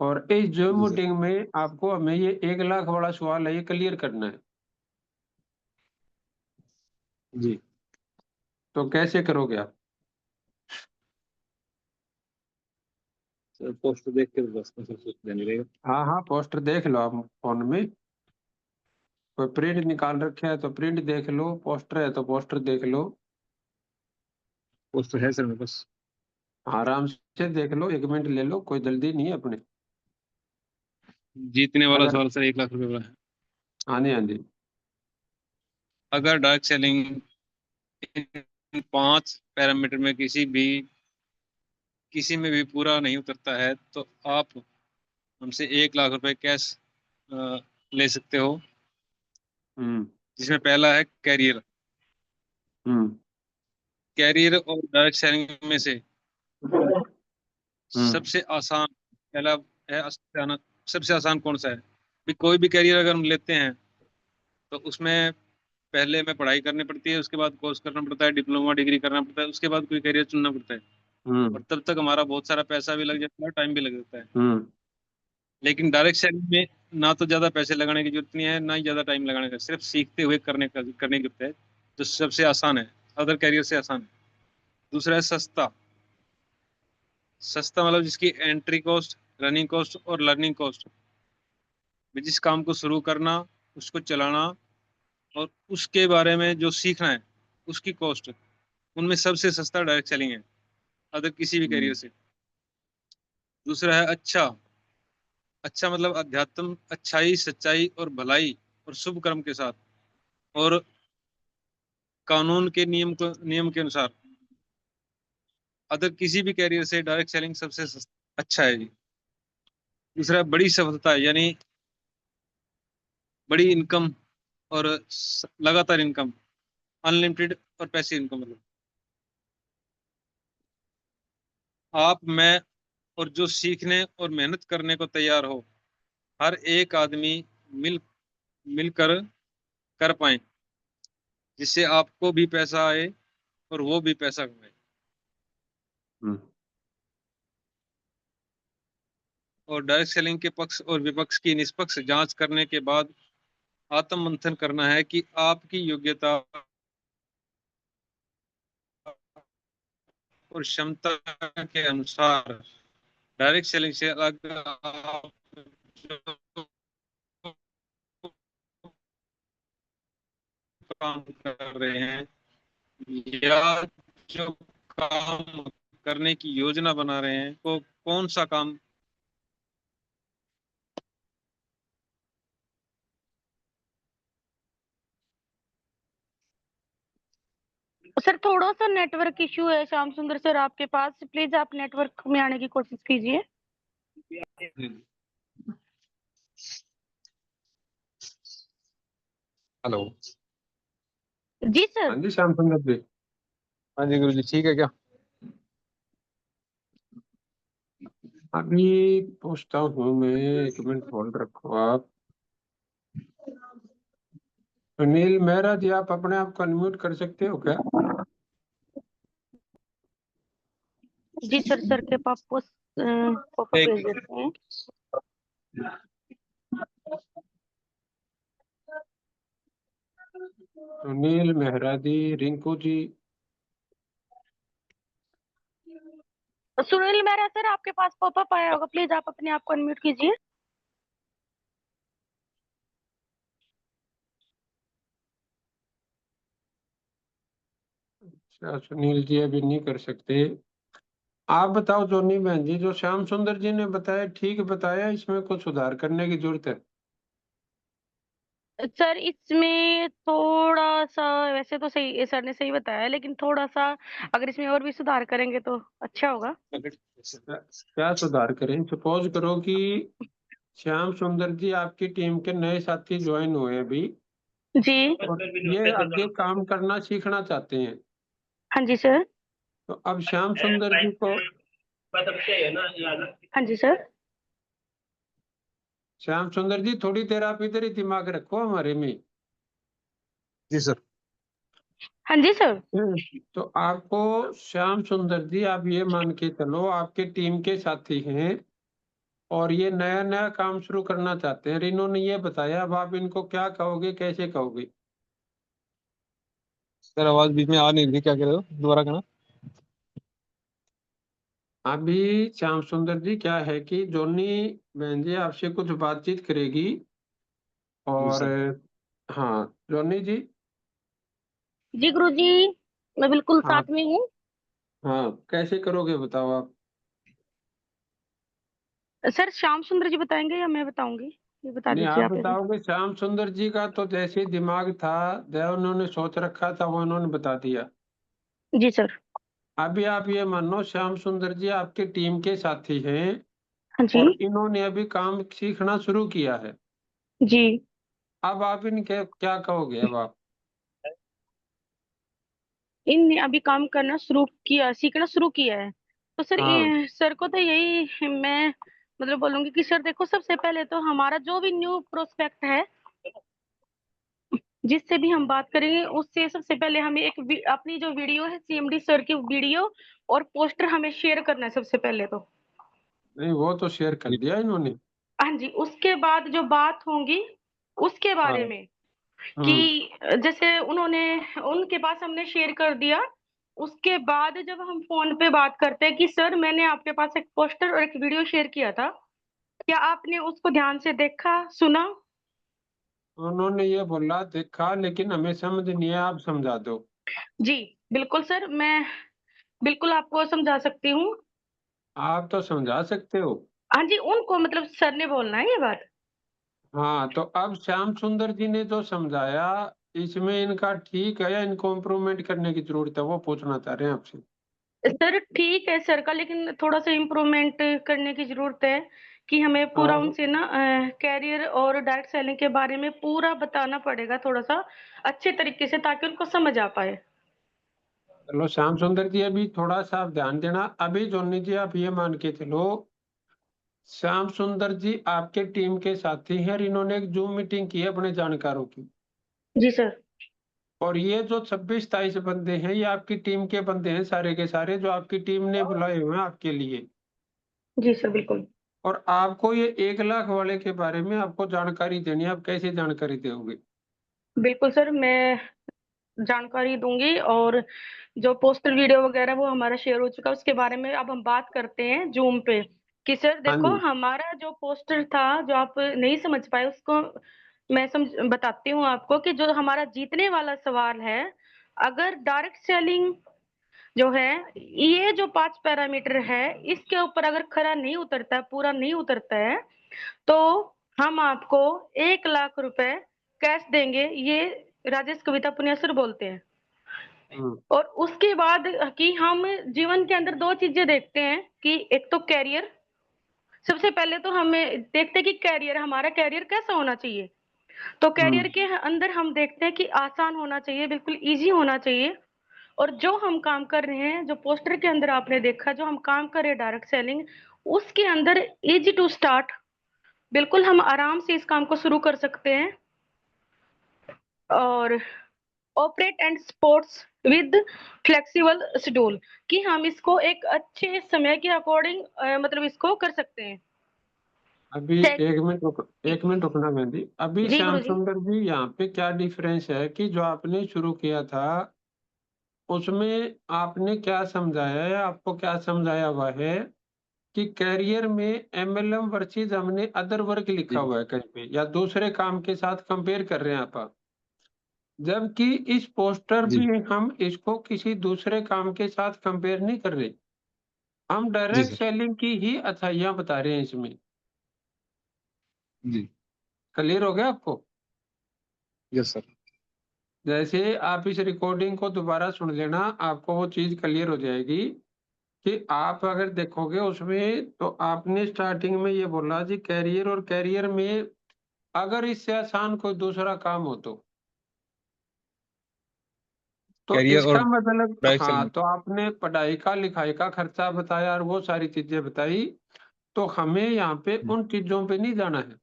और इस जूम जी सर। मीटिंग में आपको हमें ये 1 लाख वाला सवाल है, ये क्लियर करना है। जी तो कैसे करोगे आप? सर, पोस्टर देख के बता सकते हैं सर, कुछ नहीं रहेगा। हाँ हाँ, पोस्टर देख लो आप फोन में। कोई प्रिंट निकाल रखे है तो प्रिंट देख लो, पोस्टर है तो पोस्टर देख लो। पोस्टर है सर मेरे पास। आराम से देख लो, 1 मिनट ले लो, कोई जल्दी नहीं है अपने। जीतने वाला अगर सवाल सर 1 लाख रुपए वाला है। हाँ जी, हाँ जी। अगर डार्क सेलिंग इन 5 पैरामीटर में किसी में भी पूरा नहीं उतरता है, तो आप हमसे 1 लाख रुपए कैश ले सकते हो, हम्म। जिसमें पहला है कैरियर। हम्म। कैरियर और डायरेक्ट सेलिंग में से हम्म। सबसे आसान पहला है, सबसे आसान कौन सा है? भी कोई भी कैरियर अगर हम लेते हैं, तो उसमें पहले हमें पढ़ाई करनी पड़ती है, उसके बाद कोर्स करना पड़ता है, डिप्लोमा डिग्री करना पड़ता है, उसके बाद कोई कैरियर चुनना पड़ता है, हम्म। और तब तक हमारा बहुत सारा पैसा भी लग जाता है, टाइम भी लग जाता है। हम्म। लेकिन डायरेक्ट सेलिंग में ना तो ज्यादा पैसे लगाने की जरूरत नहीं है, ना ही ज्यादा टाइम लगाने का, सिर्फ सीखते हुए करने की जरूरत है, जो सबसे आसान है, अदर कैरियर से आसान है। दूसरा है सस्ता। सस्ता मतलब जिसकी एंट्री कॉस्ट, रनिंग कॉस्ट और लर्निंग कॉस्ट, जिस काम को शुरू करना, उसको चलाना और उसके बारे में जो सीखना है, उसकी कॉस्ट, उनमें सबसे सस्ता डायरेक्ट सेलिंग है, अदर किसी भी कैरियर से। दूसरा है अच्छा। अच्छा मतलब अध्यात्म, अच्छाई, सच्चाई और भलाई और शुभ कर्म के साथ, और कानून के नियम के अनुसार। अदर किसी भी कैरियर से डायरेक्ट सेलिंग सबसे अच्छा है जी। दूसरा है बड़ी सफलता, यानी बड़ी इनकम और लगातार इनकम, अनलिमिटेड और पैसिव इनकम, मतलब आप, मैं और जो सीखने और मेहनत करने को तैयार हो, हर एक आदमी मिल मिलकर कर पाए, जिससे आपको भी पैसा आए और वो भी पैसा कमाए। हम्म। और डायरेक्ट सेलिंग के पक्ष और विपक्ष की निष्पक्ष जांच करने के बाद आत्म मंथन करना है कि आपकी योग्यता और क्षमता के अनुसार डायरेक्ट सेलिंग से अलग आप जो काम कर रहे हैं, या जो काम करने की योजना बना रहे हैं, वो कौन सा काम। सर थोड़ा सा नेटवर्क इश्यू है श्याम सुंदर सर आपके पास, प्लीज आप नेटवर्क में आने की कोशिश कीजिए। हेलो। जी सर। हाँ जी श्याम सुंदर जी। हाँ जी गुरु जी, ठीक है क्या? अभी पूछता हूँ मैं, 1 मिनट होल्ड रखो आप। सुनील मेहरा जी, आप अपने आप को अनम्यूट कर सकते हो क्या? जी सर, सर के पास फोटो एक भेज देते हैं। सुनील मेहरा जी, रिंकू जी। सुनील मेहरा सर, आपके पास पॉपअप आया होगा, प्लीज आप अपने आप को अनम्यूट कीजिए। अच्छा, सुनील जी अभी नहीं कर सकते। आप बताओ जोनी बहन जी, जो श्याम सुंदर जी ने बताया ठीक बताया, इसमें कुछ सुधार करने की जरूरत है? सर इसमें थोड़ा सा, वैसे तो सही सर ने सही बताया, लेकिन थोड़ा सा अगर इसमें और भी सुधार करेंगे तो अच्छा होगा। क्या सुधार करें? सपोज करो कि श्याम सुंदर जी आपकी टीम के नए साथी ज्वाइन हुए हैं अभी, जी। और ये आगे काम करना सीखना चाहते हैं। हाँ जी सर। तो अब श्याम सुंदर जी को, हाँ जी सर। श्याम सुंदर जी थोड़ी देर आप इधर ही दिमाग रखो हमारे में। जी सर। हाँ जी सर। तो आपको श्याम सुंदर जी, आप ये मान के चलो आपके टीम के साथी हैं और ये नया नया काम शुरू करना चाहते हैं, इन्होंने ये बताया, अब आप इनको क्या कहोगे, कैसे कहोगे? सर आवाज बीच में आ नहीं रही, क्या कह रहे हो, दोबारा कहना। अभी श्याम सुंदर जी क्या है कि जोनी बहन जी आपसे कुछ बातचीत करेगी, जी और सर। हाँ जोनी जी। जी गुरुजी, मैं बिल्कुल हाँ साथ में हूँ। हाँ, कैसे करोगे बताओ आप? सर श्याम सुंदर जी बताएंगे या मैं बताऊंगी? ये बता नहीं, दीजिए आप आप अभी। बताओगे। श्याम सुंदर जी का तो जैसे दिमाग था, जो उन्होंने सोच रखा था वो उन्होंने बता दिया। जी सर। अभी आप ये मानो श्याम सुंदर जी आपकी टीम के साथी हैं हाँ जी। और इन्होंने अभी काम सीखना शुरू किया है। जी। अब आप इनके क्या कहोगे अब आप? इनने अभी काम करना शुरू किया, सीखना शुरू किया है, तो सर हाँ सर को तो यही मैं मतलब बोलूंगी कि सर देखो, सबसे पहले तो हमारा जो भी न्यू प्रोस्पेक्ट है, जिससे भी हम बात करेंगे, उससे सबसे पहले हमें अपनी जो वीडियो है सीएमडी सर की वीडियो और पोस्टर हमें शेयर करना है सबसे पहले तो। नहीं, वो तो शेयर कर दिया इन्होंने। हाँ जी, उसके बाद जो बात होंगी उसके हाँ। बारे में, हम्म। कि जैसे उन्होंने, उनके पास हमने शेयर कर दिया, उसके बाद जब हम फोन पे बात करते हैं कि सर मैंने आपके पास एक पोस्टर और एक वीडियो शेयर किया था, क्या आपने उसको ध्यान से देखा, सुना? उन्होंने ये बोला देखा, लेकिन हमें समझ नहीं है, आप समझा दो। जी बिल्कुल सर, मैं बिल्कुल आपको समझा सकती हूँ। आप तो समझा सकते हो। हाँ जी, उनको मतलब सर ने बोलना है ये बात। हाँ, तो अब श्याम सुंदर जी ने जो समझाया, इसमें इनका ठीक है या इनको इम्प्रूवमेंट करने की जरूरत है, वो पूछना चाह रहे हैं आपसे। सर ठीक है सर का, लेकिन थोड़ा सा इम्प्रूवमेंट करने की जरूरत है, कि हमें पूरा हाँ, उनसे ना कैरियर और डायरेक्ट सेलिंग के बारे में पूरा बताना पड़ेगा, थोड़ा सा अच्छे तरीके से, ताकि उनको समझ आ पाए। चलो श्याम सुंदर जी अभी थोड़ा सा आप ध्यान देना। अभी जोनी जी आप ये मान के चलो, श्याम सुंदर जी आपके टीम के साथी हैं और इन्होंने एक जूम मीटिंग की है अपने जानकारों की, जी सर। और ये जो 26-27 बंदे हैं ये आपकी टीम के बंदे हैं, सारे के सारे जो आपकी टीम ने बुलाए हुए हैं आपके लिए। जी सर बिल्कुल। और आपको ये 1 लाख वाले के बारे में आपको जानकारी देनी है, आप कैसे जानकारी दोगे? बिल्कुल सर, मैं जानकारी दूंगी, और जो पोस्टर वीडियो वगैरह वो हमारा शेयर हो चुका है, उसके बारे में अब हम बात करते हैं जूम पे, कि सर हाँ देखो जी। हमारा जो पोस्टर था, जो आप नहीं समझ पाए उसको मैं बताती हूँ आपको, कि जो हमारा जीतने वाला सवाल है, अगर डायरेक्ट सेलिंग जो है, ये जो 5 पैरामीटर है, इसके ऊपर अगर खरा नहीं उतरता है, पूरा नहीं उतरता है, तो हम आपको 1 लाख रुपए कैश देंगे, ये राजेश कविता पुनिया बोलते हैं। हम्म। और उसके बाद कि हम जीवन के अंदर 2 चीजें देखते हैं, कि एक तो कैरियर, सबसे पहले तो हमें देखते हैं कि कैरियर, हमारा कैरियर कैसा होना चाहिए। तो कैरियर हम्म। के अंदर हम देखते हैं कि आसान होना चाहिए, बिल्कुल इजी होना चाहिए। और जो हम काम कर रहे हैं, जो पोस्टर के अंदर आपने देखा, जो हम काम कर रहे हैं डायरेक्ट सेलिंग, उसके अंदर इजी टू स्टार्ट, बिल्कुल हम आराम से इस काम को शुरू कर सकते हैं। और operate and supports with flexible schedule, कि हम इसको एक अच्छे समय के अकॉर्डिंग मतलब इसको कर सकते हैं। अभी Tech- 1 मिनट रुकना मेहंदी। अभी जी श्याम गुरु जी। सुंदर जी, यहाँ पे क्या डिफरेंस है कि जो आपने शुरू किया था उसमें आपने क्या समझाया है, आपको क्या समझाया हुआ है कि कैरियर में एमएलएम वर्सेज हमने अदर वर्क लिखा जी हुआ है कहीं पे, या दूसरे काम के साथ कंपेयर कर रहे हैं आप, जबकि इस पोस्टर जी पे हम इसको किसी दूसरे काम के साथ कंपेयर नहीं कर रहे, हम जी डायरेक्ट सर। सेलिंग की ही अच्छाइयाँ बता रहे हैं इसमें। जी क्लियर हो गया आपको? Yes sir. जैसे आप इस रिकॉर्डिंग को दोबारा सुन लेना, आपको वो चीज क्लियर हो जाएगी कि आप अगर देखोगे उसमें, तो आपने स्टार्टिंग में ये बोला जी कैरियर, और कैरियर में अगर इससे आसान कोई दूसरा काम हो तो कैरियर इसका और मतलब, डायरेक्ट हाँ, सेलिंग। तो आपने पढ़ाई का लिखाई का खर्चा बताया और वो सारी चीजें बताई, तो हमें यहाँ पे उन चीजों पे नहीं जाना है,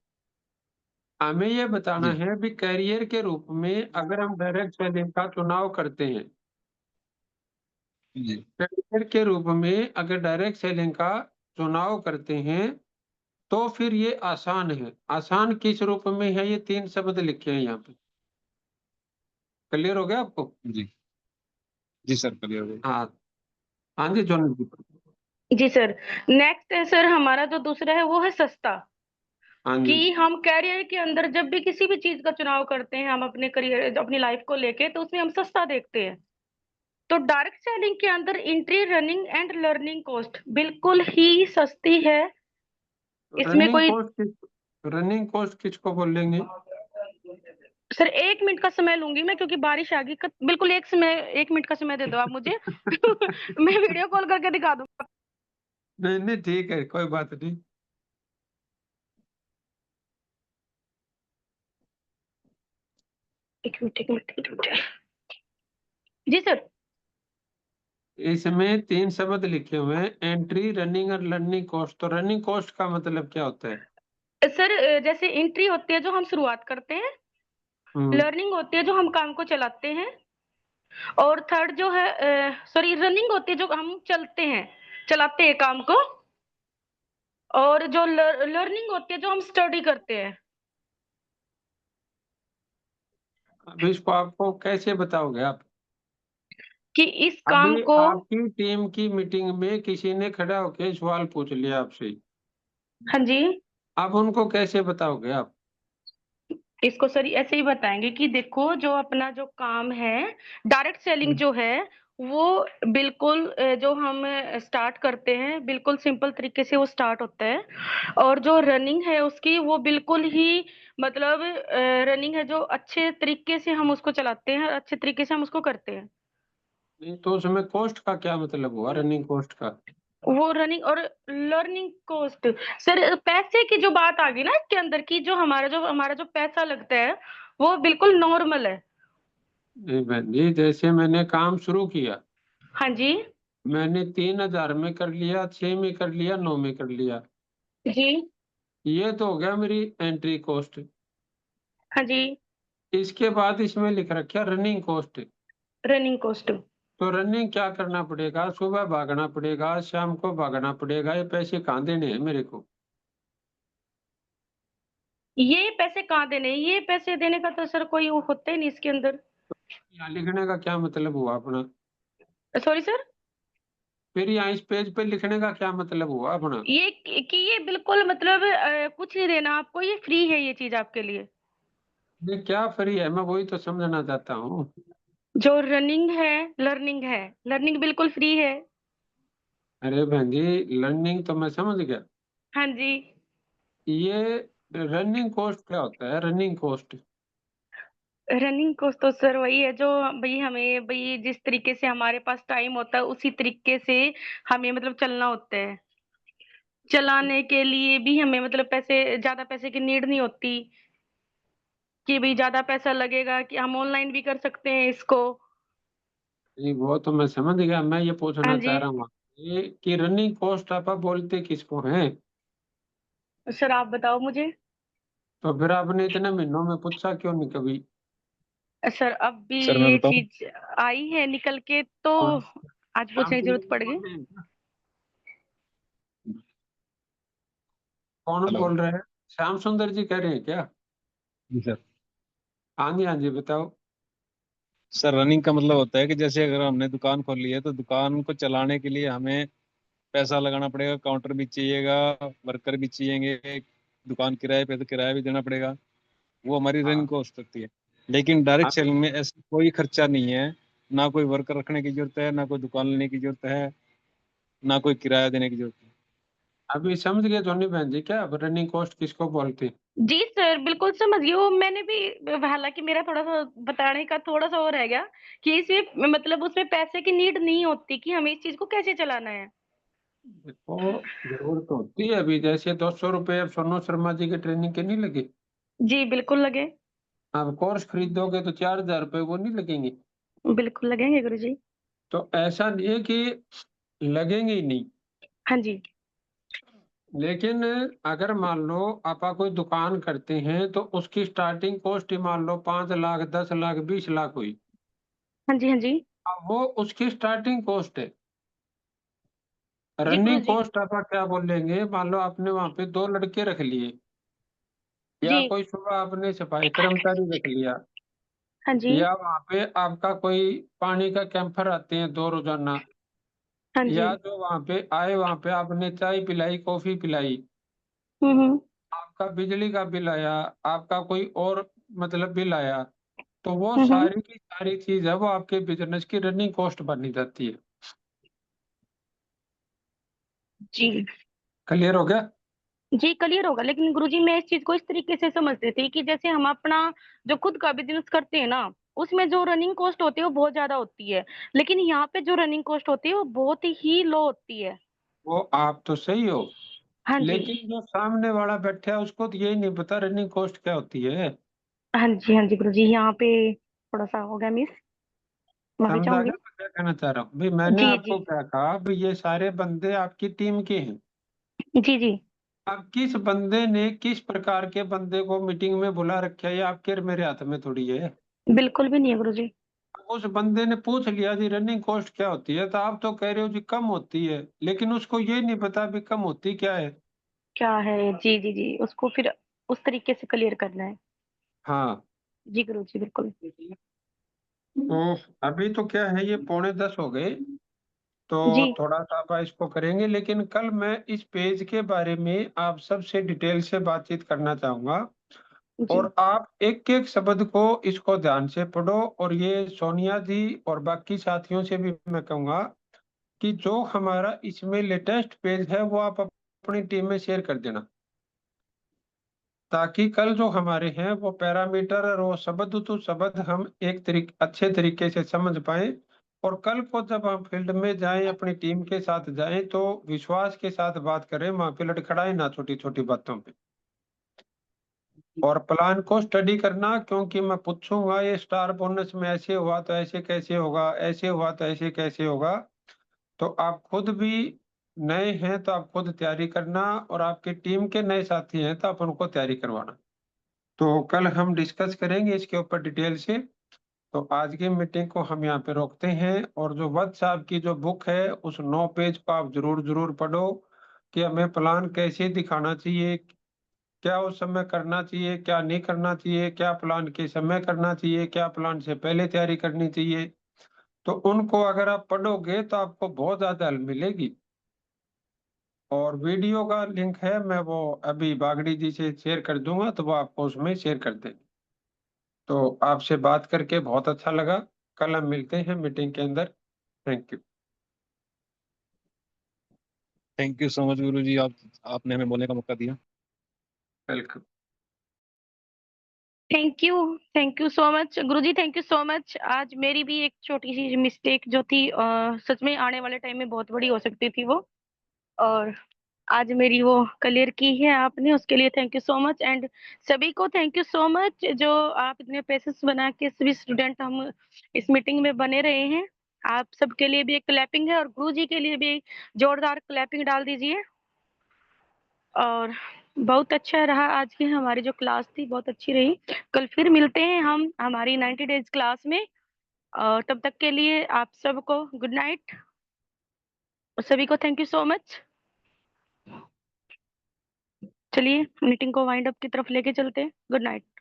हमें ये बताना जी है भी कैरियर के रूप में अगर हम डायरेक्ट सेलिंग का चुनाव करते हैं, जी कैरियर के रूप में अगर डायरेक्ट सेलिंग का चुनाव करते हैं तो फिर ये आसान है। आसान किस रूप में है, ये 3 शब्द लिखे हैं यहाँ पे। क्लियर हो गया आपको? जी जी सर, क्लियर हो गया। हाँ, हाँ जी जॉन जी। जी सर। नेक्स्ट है सर हमारा जो दूसरा है वो है सस्ता, हाँ जी। कि हम कैरियर के अंदर जब भी किसी भी चीज का चुनाव करते हैं, हम अपने करियर अपनी लाइफ को लेके, तो उसमें हम सस्ता देखते हैं। तो डायरेक्ट सेलिंग के अंदर entry, running and learning cost बिल्कुल ही सस्ती है। इसमें कोई रनिंग कॉस्ट किसको बोलेंगे? सर 1 मिनट का समय लूंगी मैं, क्योंकि बारिश आ गई। बिल्कुल 1 मिनट का समय दे दो आप मुझे। मैं वीडियो कॉल करके दिखा दूंगा। नहीं नहीं, ठीक है, कोई बात नहीं। एक मिनट एक मिनट एक मिनट। जी सर। इसमें 3 शब्द लिखे हुए हैं, एंट्री, रनिंग और लर्निंग कॉस्ट। तो रनिंग कॉस्ट का मतलब क्या होता है? सर जैसे एंट्री होती है जो हम शुरुआत करते हैं, हम्म। लर्निंग होती है जो हम काम को चलाते हैं, और थर्ड जो है सॉरी रनिंग होती है जो हम चलते हैं, चलाते हैं काम को, और जो लर्निंग होती है जो हम स्टडी करते हैं। अब इसको आपको कैसे बताओगे आप? कि इस काम अभी को। आपकी टीम की मीटिंग में किसी ने खड़ा होकर सवाल पूछ लिया आपसे, हाँ जी। आप उनको कैसे बताओगे आप? इसको सर ऐसे ही बताएंगे कि देखो जो अपना जो काम है, डायरेक्ट सेलिंग जो है, वो बिल्कुल जो हम स्टार्ट करते हैं बिल्कुल सिंपल तरीके से वो स्टार्ट होता है, और जो रनिंग है उसकी वो बिल्कुल ही मतलब रनिंग है जो अच्छे तरीके से हम उसको चलाते हैं, अच्छे तरीके से हम उसको करते हैं। नहीं तो उसमें कॉस्ट का क्या मतलब हुआ, रनिंग कॉस्ट का? वो रनिंग और लर्निंग कॉस्ट, सर पैसे की जो बात आ गई ना इसके अंदर, की जो हमारा जो पैसा लगता है वो बिल्कुल नॉर्मल है। नहीं बहन जी, जैसे मैंने काम शुरू किया, हाँ जी। मैंने 3,000 में कर लिया, 6 में कर लिया, 9 में कर लिया, जी। ये तो हो गया मेरी एंट्री कॉस्ट। हाँ जी। इसके बाद इसमें लिख रखा रनिंग कॉस्ट। Running cost. तो रनिंग क्या करना पड़ेगा, सुबह भागना पड़ेगा, शाम को भागना पड़ेगा, ये पैसे कहाँ देने हैं मेरे को? ये पैसे कहाँ देने, ये पैसे देने का तो सर कोई वो होता ही नहीं इसके अंदर। यहाँ लिखने का क्या मतलब हुआ अपना? Sorry sir. फिर यहाँ इस पेज पे लिखने का क्या मतलब हुआ अपना? ये कि ये बिल्कुल मतलब कुछ नहीं देना आपको, ये फ्री है ये चीज आपके लिए। ये क्या फ्री है, मैं वही तो समझना चाहता हूँ। जो रनिंग है, लर्निंग है, लर्निंग बिल्कुल फ्री है। अरे बहन जी, लर्निंग तो मैं समझ गया, हाँ जी। ये रनिंग कॉस्ट क्या होता है, रनिंग कॉस्ट? रनिंग कॉस्ट तो सर वही है जो भाई हमें भाई जिस तरीके से हमारे पास टाइम होता है उसी तरीके से हमें मतलब चलना होता है। चलाने के लिए भी हमें मतलब पैसे, ज्यादा पैसे की नीड नहीं होती कि भाई ज्यादा पैसा लगेगा, कि हम ऑनलाइन भी कर सकते हैं इसको। नहीं वो तो मैं समझ गया, मैं ये हाँ पूछना जी। चाह रहा हूँ ये कि रनिंग कॉस्ट आप बोलते किसको हैं? सर आप बताओ मुझे। तो फिर आपने इतने महीनों में पूछा क्यों नहीं कभी? सर अभी सर मैं ये बताऊं? चीज आई है निकल के, तो और आज श्याम पूछने की जरूरत सुंदर पड़ जी गई। बोल रहे हैं क्या? कौन हेलो। बोल रहे हैं? श्याम सुंदर जी कह रहे हैं क्या? जी सर। हाँ जी, हाँ जी, बताओ। सर रनिंग का मतलब होता है कि जैसे अगर हमने दुकान खोल ली है तो दुकान को चलाने के लिए हमें पैसा लगाना पड़ेगा, काउंटर भी चाहिएगा, वर्कर भी चाहिएंगे, दुकान किराए पे तो किराया भी देना पड़ेगा। वो हमारी हाँ, रनिंग कॉस्ट होती है। लेकिन डायरेक्ट सेलिंग में ऐसा कोई खर्चा नहीं है। ना कोई वर्कर रखने की जरूरत है, ना कोई दुकान लेने की जरूरत है, ना कोई किराया देने की जरूरत है। अभी समझ गए धोनी बहन जी क्या रनिंग कॉस्ट किसको बोलते हैं? जी सर, बिल्कुल समझ गई। वो मैंने भी, हालांकि मेरा थोड़ा सा बताने का थोड़ा सा और रह गया कि इसमें मतलब उसमें पैसे की नीड नहीं होती कि हमें इस चीज को कैसे चलाना है। देखो, जरूरत तो होती है। अभी जैसे 200 रुपये अब सोनू शर्मा जी के ट्रेनिंग के नहीं लगे? जी बिल्कुल लगे। आप कोर्स खरीदोगे तो 4,000 रुपये वो नहीं लगेंगे? बिल्कुल लगेंगे गुरुजी। तो ऐसा नहीं है कि लगेंगे ही नहीं। हाँ जी। लेकिन अगर मान लो आप कोई दुकान करते हैं तो उसकी स्टार्टिंग कॉस्ट ही मान लो 5 लाख, 10 लाख, 20 लाख हुई। हाँ जी। हाँ जी। अब वो उसकी स्टार्टिंग कॉस्ट है। जी रनिंग गुरुजी। कॉस्ट आप क्या बोलेंगे? मान लो आपने वहां पे 2 लड़के रख लिए, या जी। कोई सुबह आपने सफाई कर्मचारी रख लिया, हाँ जी। या वहां पे आपका कोई पानी का कैंपर आते हैं 2 रोजाना, हाँ जी। या जो वहां पे आए वहां पे आपने चाय पिलाई, कॉफी पिलाई, हम्म। आपका बिजली का बिल आया, आपका कोई और मतलब बिल आया, तो वो हम्म। सारी की सारी चीज है वो आपके बिजनेस की रनिंग कॉस्ट बनी जाती है। जी। क्लियर हो गया? जी क्लियर होगा, लेकिन गुरुजी मैं इस चीज को इस तरीके से समझती थी कि जैसे हम अपना जो खुद का बिजनेस करते हैं ना, उसमें जो रनिंग कॉस्ट होती है वो बहुत ज्यादा होती है, लेकिन यहाँ पे जो रनिंग कॉस्ट होती है वो बहुत ही लो होती है। वो आप तो सही हो, हाँ जी। लेकिन जो सामने वाला बैठा है उसको तो यही नहीं पता रनिंग कॉस्ट क्या होती है। हाँ जी। हाँ जी गुरुजी, यहाँ पे थोड़ा सा हो गया मिस, माफी समझा चाहूंगी। गया मैं क्या कहना चाह रहा हूँ? भाई मैंने जी जी। आपको क्या कहा, भाई ये सारे बंदे आपकी टीम के हैं। जी जी। अब किस बंदे ने किस प्रकार के बंदे को मीटिंग में बुला रखा है ये आपके और मेरे हाथ में थोड़ी है। बिल्कुल भी नहीं है गुरुजी। उस बंदे ने पूछ लिया जी रनिंग कॉस्ट क्या होती है, तो आप तो कह रहे हो जी कम होती है, लेकिन उसको ये नहीं पता भी कम होती क्या है। क्या है? जी जी जी, उसको फिर उस तरीके से क्लियर करना है। हाँ। जी गुरुजी बिल्कुल। तो अभी तो क्या है, ये 9:45 हो गए, तो जी थोड़ा सा आप इसको करेंगे, लेकिन कल मैं इस पेज के बारे में आप सबसे डिटेल से बातचीत करना चाहूंगा। जी। और आप एक एक शब्द को इसको ध्यान से पढ़ो, और ये सोनिया जी और बाकी साथियों से भी मैं कहूंगा कि जो हमारा इसमें लेटेस्ट पेज है वो आप अपनी टीम में शेयर कर देना, ताकि कल जो हमारे हैं वो पैरामीटर और वो शब्द टू शब्द हम अच्छे तरीके से समझ पाए। और कल को जब हम फील्ड में जाएं, अपनी टीम के साथ जाएं, तो विश्वास के साथ बात करें, वहां पे लड़खड़ाए ना छोटी छोटी बातों पे। और प्लान को स्टडी करना, क्योंकि मैं पूछूंगा ये स्टार बोनस में ऐसे हुआ तो ऐसे कैसे होगा, ऐसे हुआ तो ऐसे कैसे होगा। तो आप खुद भी नए हैं तो आप खुद तैयारी करना, और आपकी टीम के नए साथी हैं तो आप उनको तैयारी करवाना। तो कल हम डिस्कस करेंगे इसके ऊपर डिटेल से। तो आज की मीटिंग को हम यहाँ पे रोकते हैं, और जो वत्स साहब की जो बुक है उस 9 पेज को आप जरूर जरूर पढ़ो, कि हमें प्लान कैसे दिखाना चाहिए, क्या उस समय करना चाहिए, क्या नहीं करना चाहिए, क्या प्लान के समय करना चाहिए, क्या प्लान से पहले तैयारी करनी चाहिए। तो उनको अगर आप पढ़ोगे तो आपको बहुत ज्यादा हेल्प मिलेगी। और वीडियो का लिंक है, मैं वो अभी बागड़ी जी से शेयर कर दूंगा, तो वो आपको उसमें शेयर कर देंगे। तो आपसे बात करके बहुत अच्छा लगा। कल हम मिलते हैं मीटिंग के अंदर। Thank you. Thank you so much गुरु जी, आपने हमें बोलने का मौका दिया। Welcome. Thank you so much Guruji, thank you so much. आज मेरी भी एक छोटी सी मिस्टेक जो थी, सच में आने वाले टाइम में बहुत बड़ी हो सकती थी वो, और आज मेरी वो क्लियर की है आपने, उसके लिए thank you so much. And सभी को थैंक यू सो मच जो आप इतने पेशेंस बना के सभी स्टूडेंट हम इस मीटिंग में बने रहे हैं। आप सबके लिए भी एक क्लैपिंग है, और गुरु जी के लिए भी जोरदार क्लैपिंग डाल दीजिए। और बहुत अच्छा रहा आज की हमारी जो क्लास थी, बहुत अच्छी रही। कल फिर मिलते हैं हम हमारी 90 डेज क्लास में। तब तक के लिए आप सबको गुड नाइट। सभी को थैंक यू सो मच। चलिए मीटिंग को वाइंड अप की तरफ लेके चलते हैं। Good night.